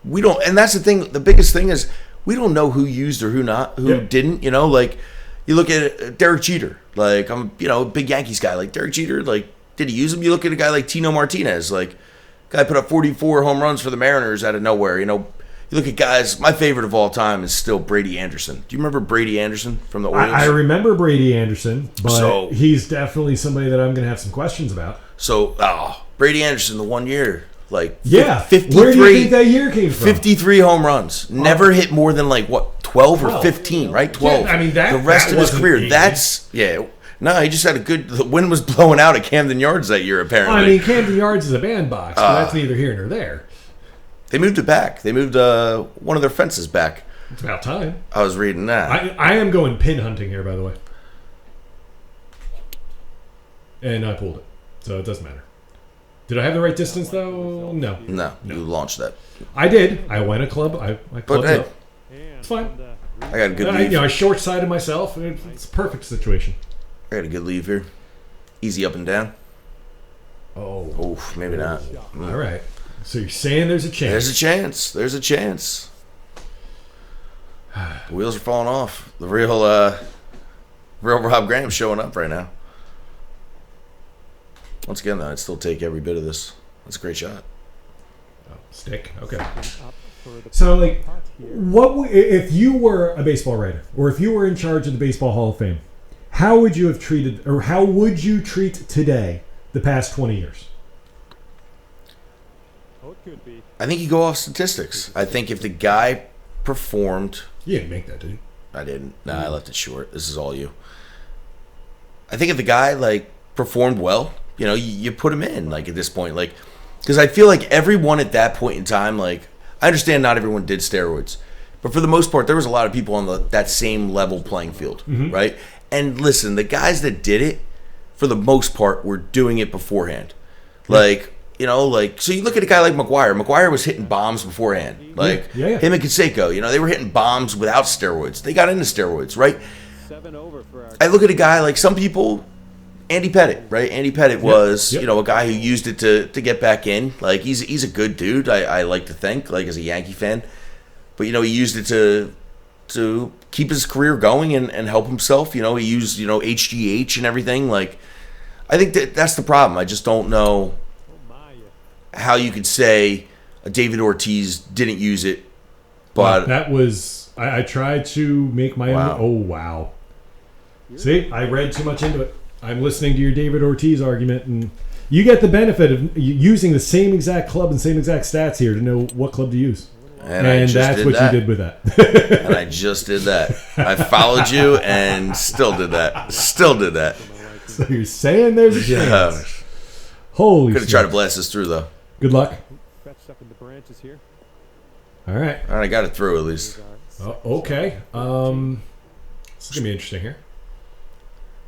we don't, and that's the thing, the biggest thing is, we don't know who used or who didn't, like, you look at Derek Jeter, like, I'm, a big Yankees guy, like, Derek Jeter, like, did he use him? You look at a guy like Tino Martinez, like, guy put up 44 home runs for the Mariners out of nowhere, You look at guys. My favorite of all time is still Brady Anderson. Do you remember Brady Anderson from the Orioles? I remember Brady Anderson, but So- he's definitely somebody that I'm going to have some questions about. So, Brady Anderson, the 1 year, like Yeah. 53, Where do you think that year came from? 53 home runs. Never hit more than 12 or 12. 15, right? 12. Yeah, I mean, that- the rest that of his wasn't career. easy. That's No, he just had a good. The wind was blowing out at Camden Yards that year. Apparently, I mean, Camden Yards is a bandbox, but that's neither here nor there. they moved it back. They moved one of their fences back. It's about time. I was reading that. I am going pin hunting here, by the way. And I pulled it, so it doesn't matter. Did I have the right distance, though? No. No, you launched that. I did. I went a club. I clubbed hey, up. It's fine. I got a good leave. I short-sighted myself. It's a perfect situation. I got a good leave here. Easy up and down. Oh. Oof, maybe not. All right. So you're saying there's a chance. There's a chance. There's a chance. The wheels are falling off. The real Rob Graham's showing up right now. Once again, though, I'd still take every bit of this. That's a great shot. Stick. Okay. So, like, if you were a baseball writer, or if you were in charge of the Baseball Hall of Fame, how would you have treated, or how would you treat today the past 20 years? I think you go off statistics. I think if the guy performed... You didn't make that, did you? I didn't. Nah, I left it short. This is all you. I think if the guy, performed well, you put him in, at this point. Because I feel like everyone at that point in time, I understand not everyone did steroids. But for the most part, there was a lot of people on that same level playing field, right? And listen, the guys that did it, for the most part, were doing it beforehand. So you look at a guy like McGuire. McGuire was hitting bombs beforehand. Him and Canseco, they were hitting bombs without steroids. They got into steroids, right? I look at a guy like some people, Andy Pettitte, right? Andy Pettitte was, a guy who used it to get back in. He's a good dude, I like to think, as a Yankee fan. But, he used it to keep his career going and help himself. He used, HGH and everything. I think that's the problem. I just don't know how you could say David Ortiz didn't use it. But that was... I tried to make my own... Oh, wow. See? I read too much into it. I'm listening to your David Ortiz argument, and you get the benefit of using the same exact club and same exact stats here to know what club to use. And that's what you did with that. And I just did that. I followed you and still did that. So you're saying there's a chance. Holy Could have tried to blast this through, though. Good luck. All right. All right, I got it through at least. Okay. This is going to be interesting here.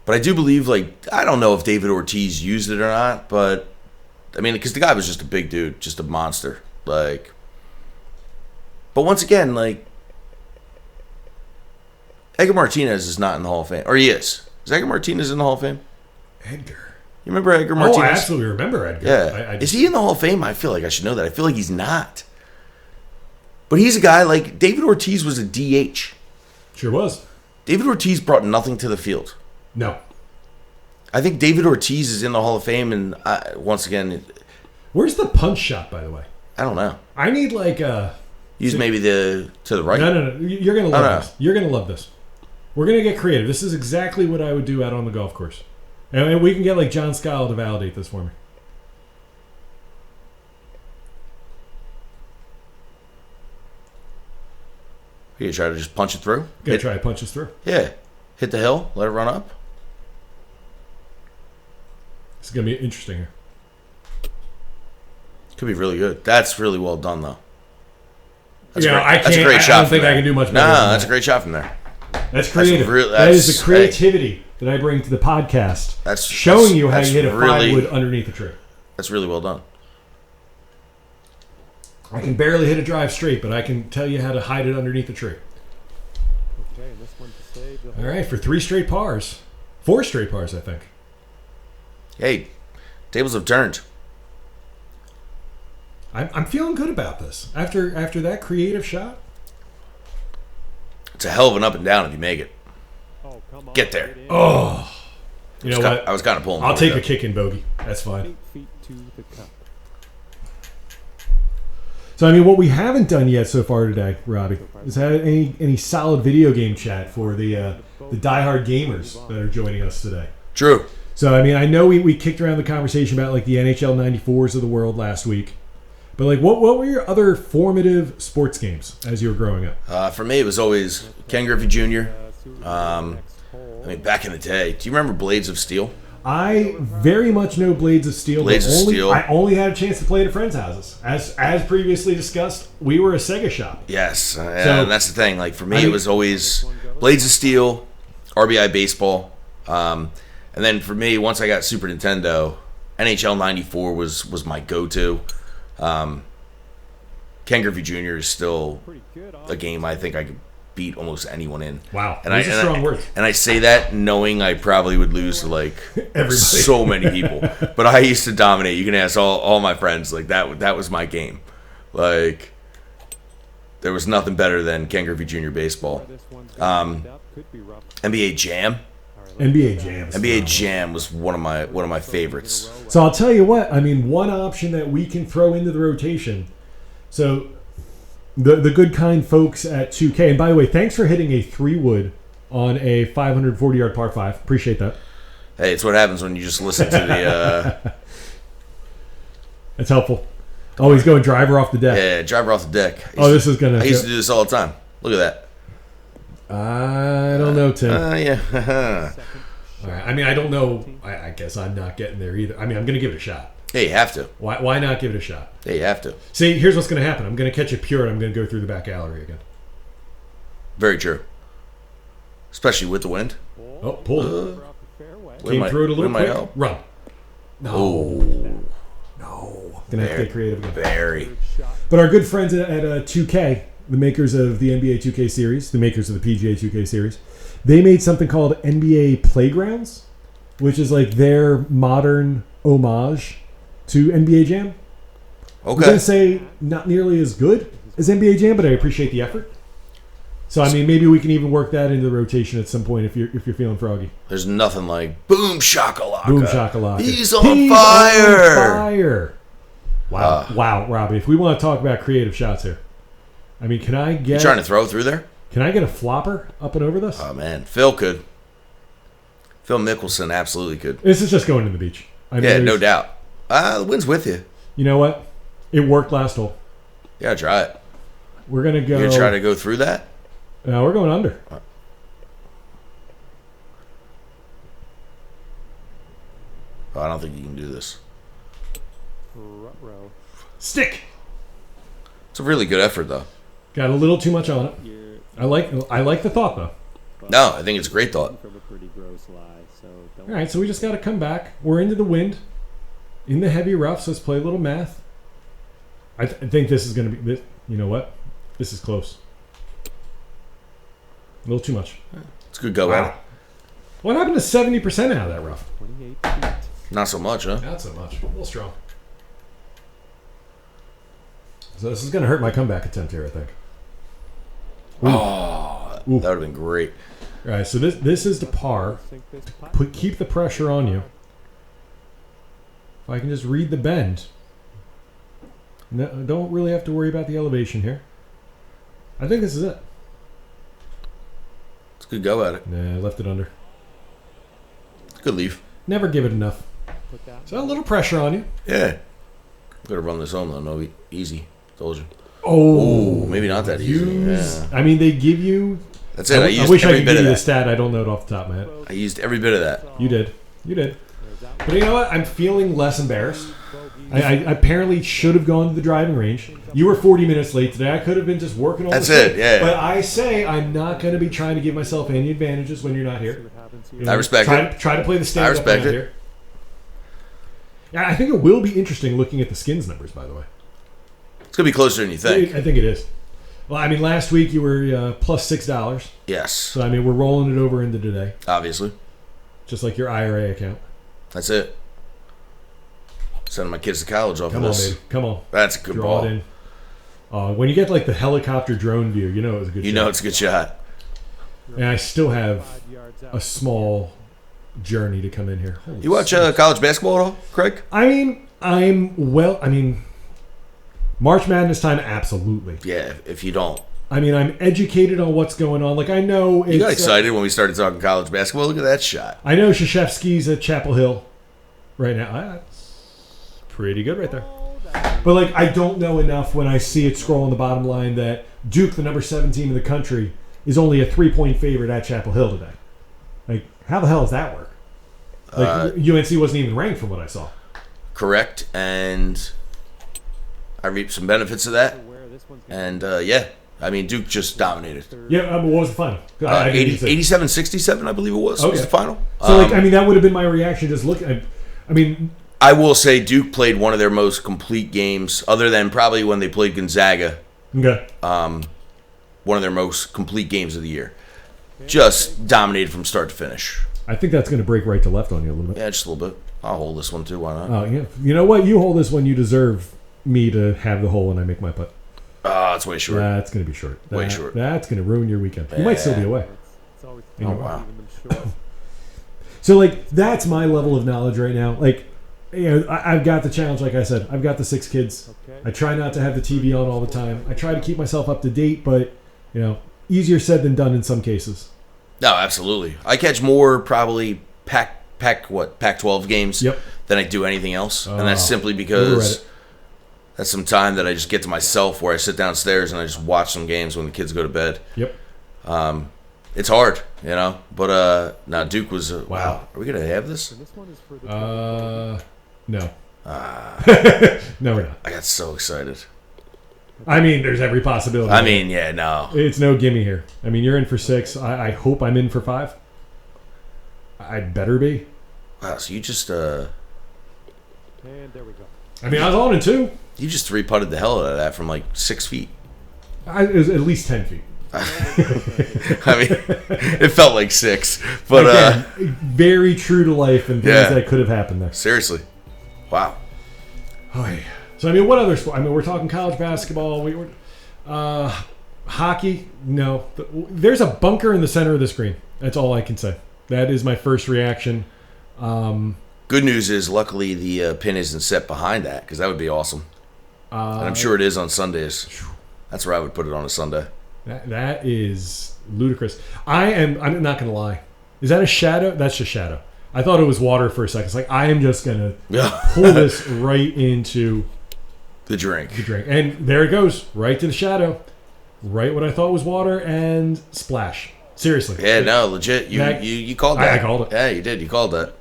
But I do believe, I don't know if David Ortiz used it or not, but, because the guy was just a big dude, just a monster. But once again, Edgar Martinez is not in the Hall of Fame. Or he is. Is Edgar Martinez in the Hall of Fame? Edgar. You remember Edgar Martinez? Oh, I absolutely remember Edgar. Yeah. Is he in the Hall of Fame? I feel like I should know that. I feel like he's not. But he's a guy David Ortiz was a DH. Sure was. David Ortiz brought nothing to the field. No. I think David Ortiz is in the Hall of Fame, and once again... Where's the punch shot, by the way? I don't know. I need Use maybe to the right? No. You're going to love this. You're going to love this. We're going to get creative. This is exactly what I would do out on the golf course. And we can get John Scala to validate this for me. You try to just punch it through? Gonna try to punch this through. Yeah. Hit the hill, let it run up. It's going to be interesting here. Could be really good. That's really well done, though. That's a great shot. I don't think I can do much better. No, that's a great shot from there. That's creative. That is the creativity that I bring to the podcast. That's showing you how you hit a 5-wood underneath a tree. That's really well done. I can barely hit a drive straight, but I can tell you how to hide it underneath a tree. Okay, this one to save. All right, for 3 straight pars. 4 straight pars, I think. Hey, tables have turned. I'm feeling good about this. After that creative shot. It's a hell of an up and down if you make it. Oh, come on. Get there. Oh. You know what? I was kind of pulling. I'll take a kick in bogey. That's fine. 8 feet to the cup. So, I mean, what we haven't done yet so far today, Robbie, is had any solid video game chat for the diehard gamers that are joining us today. True. So, I mean, I know we kicked around the conversation about, like, the NHL 94s of the world last week. But, like, what were your other formative sports games as you were growing up? For me, it was always Ken Griffey Jr. I mean, back in the day. Do you remember Blades of Steel? I very much know Blades of Steel. Blades of Steel. I only had a chance to play it at friends' houses. As previously discussed, we were a Sega shop. Yes. And that's the thing. Like, for me, it was always Blades of Steel, RBI Baseball. And then for me, once I got Super Nintendo, NHL 94 was my go-to. Ken Griffey Jr. is still a game I think I could beat almost anyone in. Wow, those are strong words. And I say that knowing I probably would lose to like Everybody. So many people. But I used to dominate. You can ask all my friends. Like that was my game. Like there was nothing better than Ken Griffey Jr. baseball. NBA Jam. NBA Jam was one of my favorites. So I'll tell you what. I mean, one option that we can throw into the rotation. So the good kind folks at 2K, and by the way, thanks for hitting a 3-wood on a 540-yard par 5. Appreciate that. Hey, it's what happens when you just listen to the. That's helpful. Oh, he's going driver off the deck. Yeah, driver off the deck. Oh, this is gonna. I used to do this all the time. Look at that. I don't know, Tim. Yeah. All right. I mean, I don't know. I guess I'm not getting there either. I mean, I'm going to give it a shot. Hey, you have to. Why not give it a shot? Hey, you have to. See, here's what's going to happen. I'm going to catch it pure, and I'm going to go through the back gallery again. Very true. Especially with the wind. Oh, pulled it. Came through it a little quick. Help? Run. No. Oh. No. Going to have to get creative again. Very. But our good friends at 2K, the makers of the NBA 2K series, the makers of the PGA 2K series, they made something called NBA Playgrounds, which is like their modern homage to NBA Jam. Okay. I'm going to say not nearly as good as NBA Jam, but I appreciate the effort. So, I mean, maybe we can even work that into the rotation at some point if you're feeling froggy. There's nothing like Boom Shakalaka. Boom Shakalaka. He's on fire. Wow. Wow, Robbie. If we want to talk about creative shots here. I mean, can I get... You trying to throw through there? Can I get a flopper up and over this? Oh, man. Phil could. Phil Mickelson absolutely could. This is just going to the beach. I mean, yeah, no doubt. The wind's with you. You know what? It worked last hole. Yeah, try it. We're going to go... You're going to try to go through that? No, we're going under. Oh, I don't think you can do this. Stick! It's a really good effort, though. Got a little too much on it. I like the thought, though. No, I think it's a great thought. All right, so we just got to come back. We're into the wind, in the heavy rough, so let's play a little math. I think this is going to be... You know what? This is close. A little too much. It's a good go at it. What happened to 70% out of that rough? Not so much, huh? Not so much. A little strong. So this is going to hurt my comeback attempt here, I think. Oh, that would have been great. All right, so this is the par. Keep the pressure on you. If I can just read the bend. No, don't really have to worry about the elevation here. I think this is it. It's a good go at it. Nah, I left it under. Good leave. Never give it enough. So a little pressure on you. Yeah. Gotta run this home though. No, easy. Told you. Oh, maybe not that easy. Yeah. I mean, they give you. That's it. I wish I could give you the stat. I don't know it off the top of my head. I used every bit of that. You did. But you know what? I'm feeling less embarrassed. I apparently should have gone to the driving range. You were 40 minutes late today. I could have been just working on That's it, yeah. But I say I'm not going to be trying to give myself any advantages when you're not here. You know, I respect it. Try to play the stand-up I respect it. here. Yeah, I think it will be interesting looking at the skins numbers, by the way. It's going to be closer than you think. I think it is. Well, I mean, last week you were plus $6. Yes. So, I mean, we're rolling it over into today. Obviously. Just like your IRA account. That's it. Sending my kids to college off of this. Come on, baby. Come on. That's a good Draw ball. it in. When you get like the helicopter drone view, you know it was a good shot. You know it's a good shot. And I still have a small journey to come in here. You watch college basketball at all, Craig? I mean, March Madness time, absolutely. Yeah, if you don't. I mean, I'm educated on what's going on. Like, I know it's... You got excited when we started talking college basketball. Look at that shot. I know Krzyzewski's at Chapel Hill right now. That's pretty good right there. But, like, I don't know enough when I see it scroll on the bottom line that Duke, the number 7 team in the country, is only a 3-point favorite at Chapel Hill today. Like, how the hell does that work? Like, UNC wasn't even ranked from what I saw. Correct, and I reaped some benefits of that. And, yeah, I mean, Duke just dominated. Yeah, what was the final? 87-67, I believe it was. Okay. Was the final. So, like, I mean, that would have been my reaction just looking at... I mean... I will say Duke played one of their most complete games, other than probably when they played Gonzaga. Okay. One of their most complete games of the year. Just dominated from start to finish. I think that's going to break right to left on you a little bit. Yeah, just a little bit. I'll hold this one too. Why not? Oh, yeah. You know what? You hold this one. You deserve me to have the hole when I make my putt. It's way short. That's going to be short. Way short. That's going to ruin your weekend. You might still be away. It's Oh, wow. So, like, that's my level of knowledge right now. Like, you know, I've got the challenge, like I said. I've got the 6 kids. I try not to have the TV on all the time. I try to keep myself up to date, but, you know, easier said than done in some cases. No, absolutely. I catch more probably Pac-12 games than I do anything else. And that's simply because that's some time that I just get to myself where I sit downstairs and I just watch some games when the kids go to bed. Yep. It's hard, you know. But now Duke was wow. Are we gonna have this? No. No, we're not. I got so excited. I mean, there's every possibility. I mean, yeah, no. It's no gimme here. I mean, you're in for 6. I hope I'm in for 5. I'd better be. Wow, so you just And there we go. I mean, I was on in 2. you just 3-putted the hell out of that from like 6 feet. It was at least 10 feet. I mean, it felt like 6, but Again, very true to life and things that could have happened there. Seriously, wow. Oh, yeah. So I mean, what other sport? I mean, we're talking college basketball. We were hockey. No, there's a bunker in the center of the screen. That's all I can say. That is my first reaction. Good news is, luckily, the pin isn't set behind that because that would be awesome. And I'm sure it is on Sundays. That's where I would put it on a Sunday. That is ludicrous. I'm not going to lie. Is that a shadow? That's just shadow. I thought it was water for a second. It's like, I am just going to pull this right into the drink. And there it goes. Right to the shadow. Right what I thought was water and splash. Seriously. Yeah, no, legit. You called that. I called it. Yeah, you did. You called that.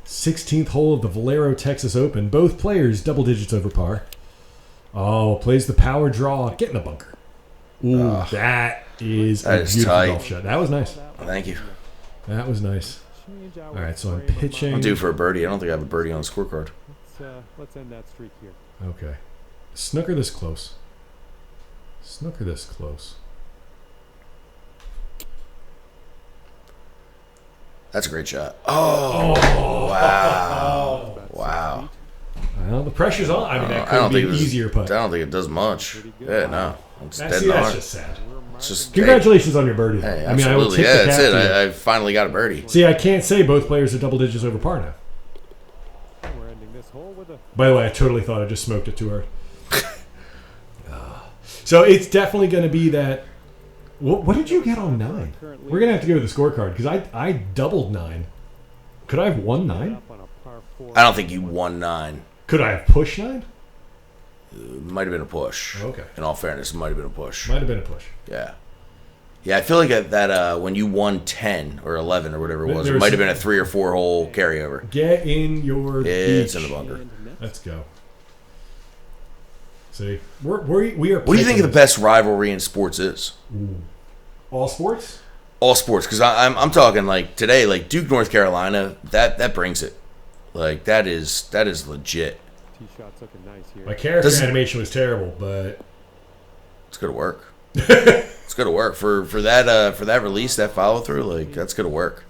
16th hole of the Valero Texas Open. Both players double digits over par. Oh, plays the power draw. Get in the bunker. Ooh, that is a beautiful tight golf shot. That was nice. Thank you. That was nice. All right, so I'm pitching. I'm due for a birdie. I don't think I have a birdie on the scorecard. Let's end that streak here. Okay. Snooker this close. Snooker this close. That's a great shot. Oh, wow. Wow. Well, the pressure's on. I mean, that I don't could be think an easier putt. I don't think it does much. Yeah, no. It's dead that's just sad. It's just, congratulations on your birdie. Hey, I mean, I would absolutely. tip Yeah, the that's cap it. to you. I finally got a birdie. See, I can't say both players are double digits over par now. We're ending this hole with a... By the way, I totally thought I just smoked it too hard. So it's definitely going to be that. What did you get on 9? We're going to have to go with the scorecard because I doubled 9. Could I have won 9? I don't think you won 9. Could I have pushed 9? It might have been a push. Okay. In all fairness, it might have been a push. Might have been a push. Yeah. Yeah, I feel like that when you won 10 or 11 or whatever it was, it There's might have been a 3 or 4 hole carryover. Get in your It's beach. in the bunker. Let's go. See, we are. What do you think of the best rivalry in sports is? Ooh. All sports? All sports, because I'm talking like today, like Duke, North Carolina. That brings it. Like that is legit. Tee shots looking nice here. My character animation was terrible, but it's gonna work. It's gonna work for that release, that follow through. Like that's gonna work.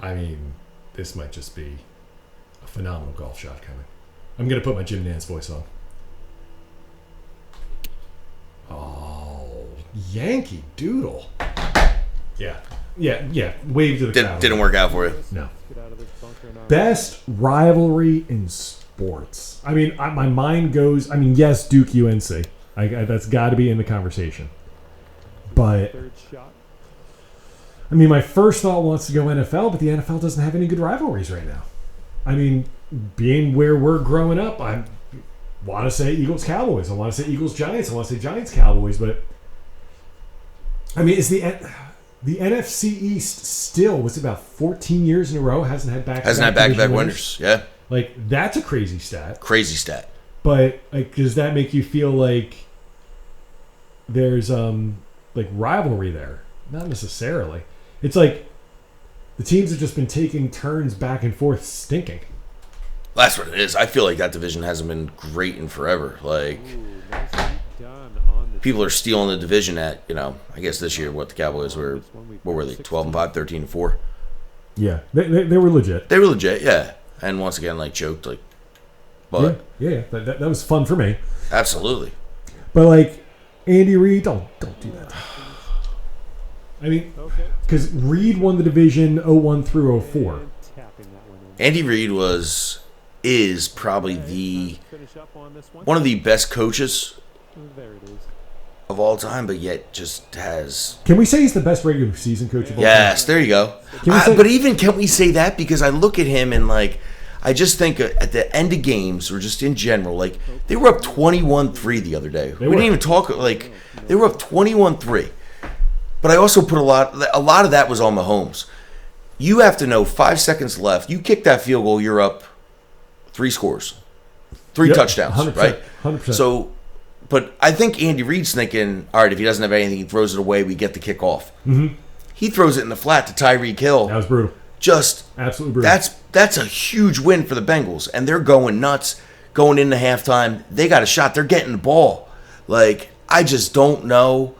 I mean, this might just be a phenomenal golf shot coming. I'm gonna put my Jim Nance voice on. Oh, Yankee Doodle. Yeah. Wave to the crowd. Didn't work out for you. No. Get out of this bunker now. Best rivalry in sports. I mean, my mind goes. I mean, yes, Duke UNC. That's got to be in the conversation. But Third shot. I mean, my first thought wants to go NFL, but the NFL doesn't have any good rivalries right now. I mean, being where we're growing up, I want to say Eagles Cowboys. I want to say Eagles Giants. I want to say Giants Cowboys. But I mean, is the NFC East still? Was about 14 years in a row hasn't had back-to-back winners. Yeah, like that's a crazy stat. crazy stat. But like, does that make you feel like there's like rivalry there? Not necessarily. It's like the teams have just been taking turns back and forth stinking. That's what it is. I feel like that division hasn't been great in forever. Like Ooh, nicely done on the people are stealing the division at, I guess this year what the Cowboys were, what were they, 12-5, 13-4? Yeah, they were legit. They were legit, yeah. And once again, like choked, like, but Yeah. That was fun for me. absolutely. But like Andy Reid, don't do that. I mean, Okay. because Reid won the division 01 through 04. And tapping that one in. Andy Reid is probably the Finish up on this one. one of the best coaches There it is. of all time, but yet just has. Can we say he's the best regular season coach of all Yes, there you go. Can we say- But even can we say that? Because I look at him and like, I just think at the end of games or just in general, like they were up 21-3 the other day. We were. didn't even talk like they were up 21-3. But I also put a lot of that was on Mahomes. You have to know 5 seconds left. You kick that field goal, you're up 3 scores, 3 Yep, touchdowns, 100%, right? 100%. So, but I think Andy Reid's thinking, all right, if he doesn't have anything, he throws it away. We get the kick off. Mm-hmm. He throws it in the flat to Tyreek Hill. That was brutal. Just Absolutely brutal. that's a huge win for the Bengals, and they're going nuts going into halftime. They got a shot. They're getting the ball. Like I just don't know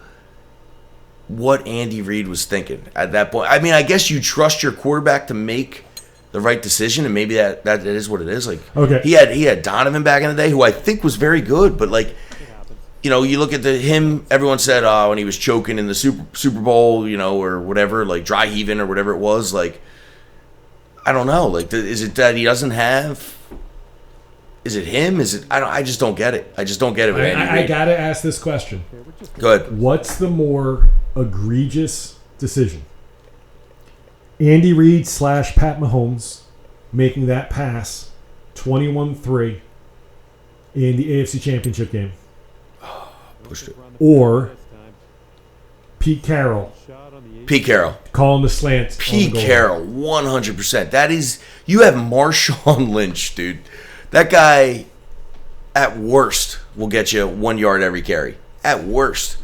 what Andy Reid was thinking at that point. I mean, I guess you trust your quarterback to make the right decision, and maybe that is what it is. Like, Okay. he had Donovan back in the day, who I think was very good, but like, you look at him. Everyone said when he was choking in the Super Bowl, or whatever, like dry heaving or whatever it was. Like, I don't know. Like, is it that he doesn't have? Is it him? Is it? I just don't get it. I just don't get it with Andy I Reid. gotta ask this question. Go ahead. What's the more egregious decision? Andy Reid / Pat Mahomes making that pass 21-3 in the AFC Championship game, Pushed it. or Pete Carroll Pete Carroll. calling the slants. on the Pete goal line? Carroll, 100%. That is, you have Marshawn Lynch, dude. That guy, at worst, will get you 1 yard every carry. At worst.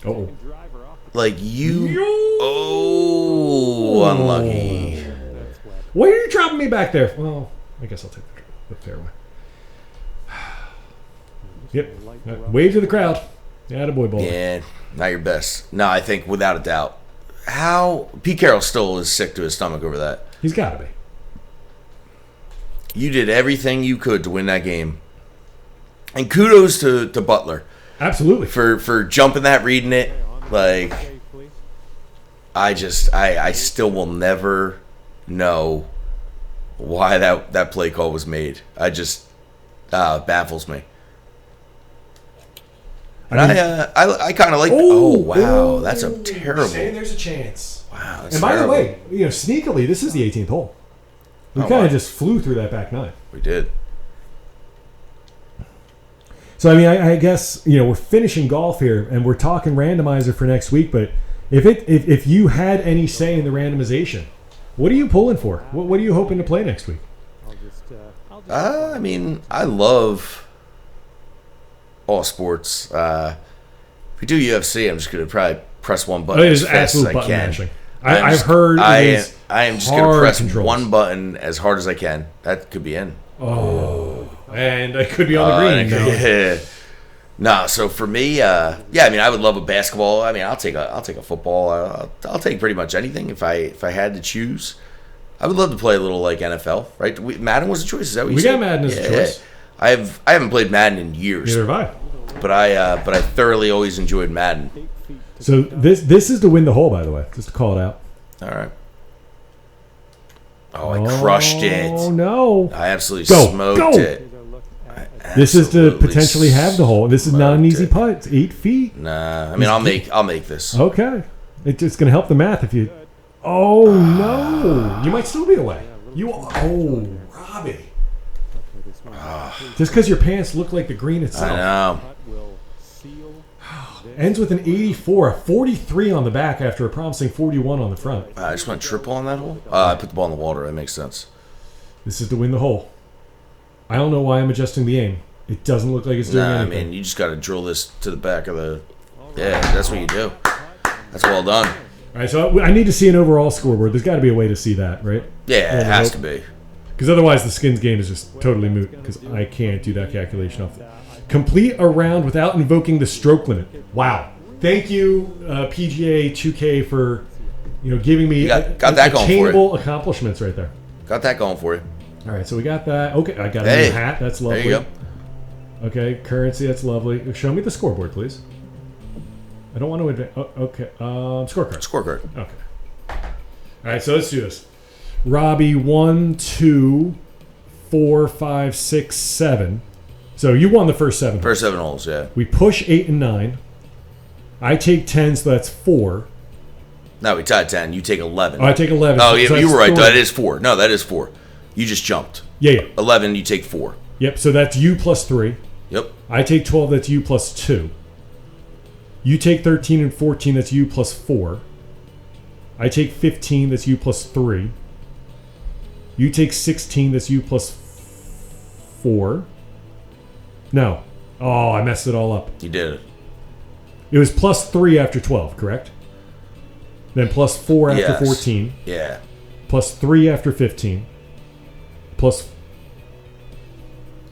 Uh-oh. Like, unlucky. Why are you dropping me back there? Well, I guess I'll take the fairway. Yep. Wave to the crowd. Attaboy, boy. Yeah, not your best. No, I think without a doubt. How Pete Carroll still is sick to his stomach over that. He's got to be. You did everything you could to win that game. And kudos to Butler Absolutely. for jumping that, reading it. Like, I still will never know why that play call was made. It baffles me. And I kind of like. Oh wow, that's a terrible. Saying there's a chance. Wow. That's And by terrible. the way, sneakily, this is the 18th hole. We Oh, kind wow. of just flew through that back nine. We did. So I mean, I guess we're finishing golf here, and we're talking randomizer for next week. But if you had any say in the randomization, what are you pulling for? What are you hoping to play next week? I mean, I love all sports. If we do UFC, I'm just gonna probably press one button It as is fast as absolute I button can. mashing. I've heard I it is am just gonna hard press controls. one button as hard as I can. That could be in. Oh, and I could be on the green. now. Yeah. No, so for me, I mean, I would love a basketball. I mean, I'll take a football. I'll take pretty much anything if I had to choose. I would love to play a little like NFL, right? Madden was a choice. Is that what you We said? got Madden as a choice. I haven't played Madden in years, Neither have I. but I thoroughly always enjoyed Madden. So this is to win the hole, by the way, just to call it out. All right. Oh, I crushed it. Oh, no. I absolutely Go, smoked go. it. This is to Absolutely potentially have the hole. This is not an easy putt. It's 8 feet. Nah, I mean, I'll make this. Okay. It's going to help the math if you... Oh, no. You might still be away. Oh, Robbie. Just because your pants look like the green itself. I know. Ends with an 84, a 43 on the back after a promising 41 on the front. I just went triple on that hole. I put the ball in the water. That makes sense. This is to win the hole. I don't know why I'm adjusting the aim. It doesn't look like it's doing anything. I mean, you just got to drill this to the back of the... Yeah, that's what you do. That's well done. All right, so I need to see an overall scoreboard. There's got to be a way to see that, right? Yeah, it has to be. Because otherwise the skins game is just totally moot because I can't do that calculation off. Complete a round without invoking the stroke limit. Wow. Thank you, PGA 2K, for giving me got that going for you. attainable accomplishments right there. Got that going for you. All right, so we got that. Okay, I got a new hat. That's lovely. There you go. Okay, currency. That's lovely. Show me the scoreboard, please. I don't want to advance. Oh, okay. Scorecard. Scorecard. Okay. All right, so let's do this. Robbie, 1, 2, 4, 5, 6, 7. So you won the first 7. First 7 holes, yeah. We push 8 and 9. I take 10, so that's 4. No, we tied 10. You take 11. Oh, I take 11. Oh, so yeah, that's you were right. 3. That is 4. No, that is 4. You just jumped. Yeah. 11, you take 4. Yep, so that's you plus 3. Yep. I take 12, that's you plus 2. You take 13 and 14, that's you plus 4. I take 15, that's you plus 3. You take 16, that's you plus 4. No. Oh, I messed it all up. You did it. It was plus 3 after 12, correct? Then plus 4 after Yes. 14. Yeah. Plus 3 after 15. Plus...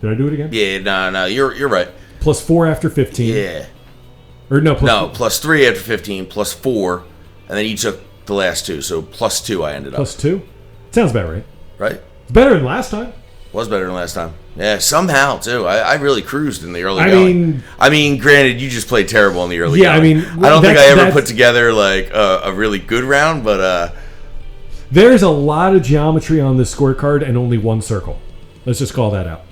Did I do it again? Yeah, no, you're right. Plus 4 after 15. Yeah. Or no, plus No, plus 3 after 15, plus 4, and then you took the last 2, so plus 2 I ended up. plus 2? Sounds about right. Right? It's better than last time. Was better than last time. Yeah, somehow, too. I really cruised in the early I going. I mean, granted, you just played terrible in the early Yeah, I going. mean, I don't think I ever that's- put together, like, a really good round, but... There's a lot of geometry on this scorecard and only one circle. Let's just call that out.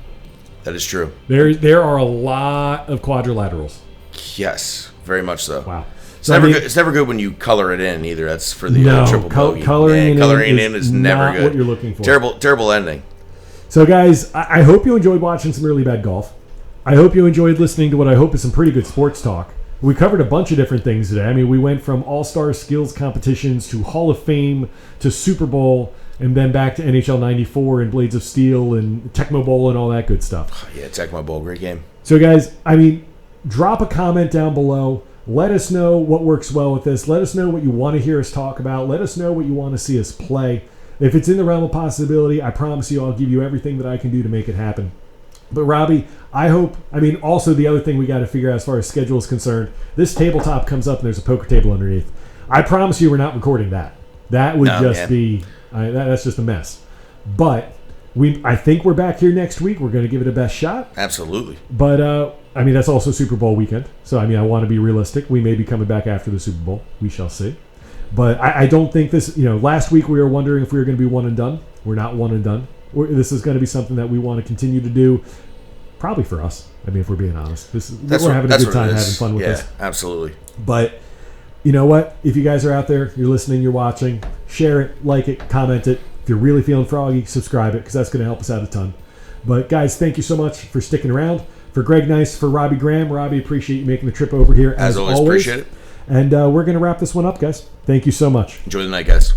That is true. There are a lot of quadrilaterals. Yes, very much so. Wow. It's So, never I mean, good. It's never good when you color it in either. That's for the No, triple bogey. coloring in is never not good. what you're looking for. Terrible ending. So, guys, I hope you enjoyed watching some really bad golf. I hope you enjoyed listening to what I hope is some pretty good sports talk. We covered a bunch of different things today. I mean, we went from all-star skills competitions to Hall of Fame to Super Bowl and then back to NHL 94 and Blades of Steel and Tecmo Bowl and all that good stuff. Yeah, Tecmo Bowl, great game. So, guys, I mean, drop a comment down below. Let us know what works well with this. Let us know what you want to hear us talk about. Let us know what you want to see us play. If it's in the realm of possibility, I promise you I'll give you everything that I can do to make it happen. But, Robbie, also the other thing we got to figure out as far as schedule is concerned, this tabletop comes up and there's a poker table underneath. I promise you we're not recording that. That would be... that's just a mess. But I think we're back here next week. We're going to give it a best shot. Absolutely. But, that's also Super Bowl weekend. So, I want to be realistic. We may be coming back after the Super Bowl. We shall see. But I don't think this... last week we were wondering if we were going to be one and done. We're not one and done. This is going to be something that we want to continue to do. Probably for us. If we're being honest. We're having a good time having fun with this. Yeah, absolutely. But... you know what? If you guys are out there, you're listening, you're watching, share it, like it, comment it. If you're really feeling froggy, subscribe it because that's going to help us out a ton. But guys, thank you so much for sticking around. For Greg Nice, for Robbie Graham. Robbie, appreciate you making the trip over here as always. Appreciate it. And we're going to wrap this one up, guys. Thank you so much. Enjoy the night, guys.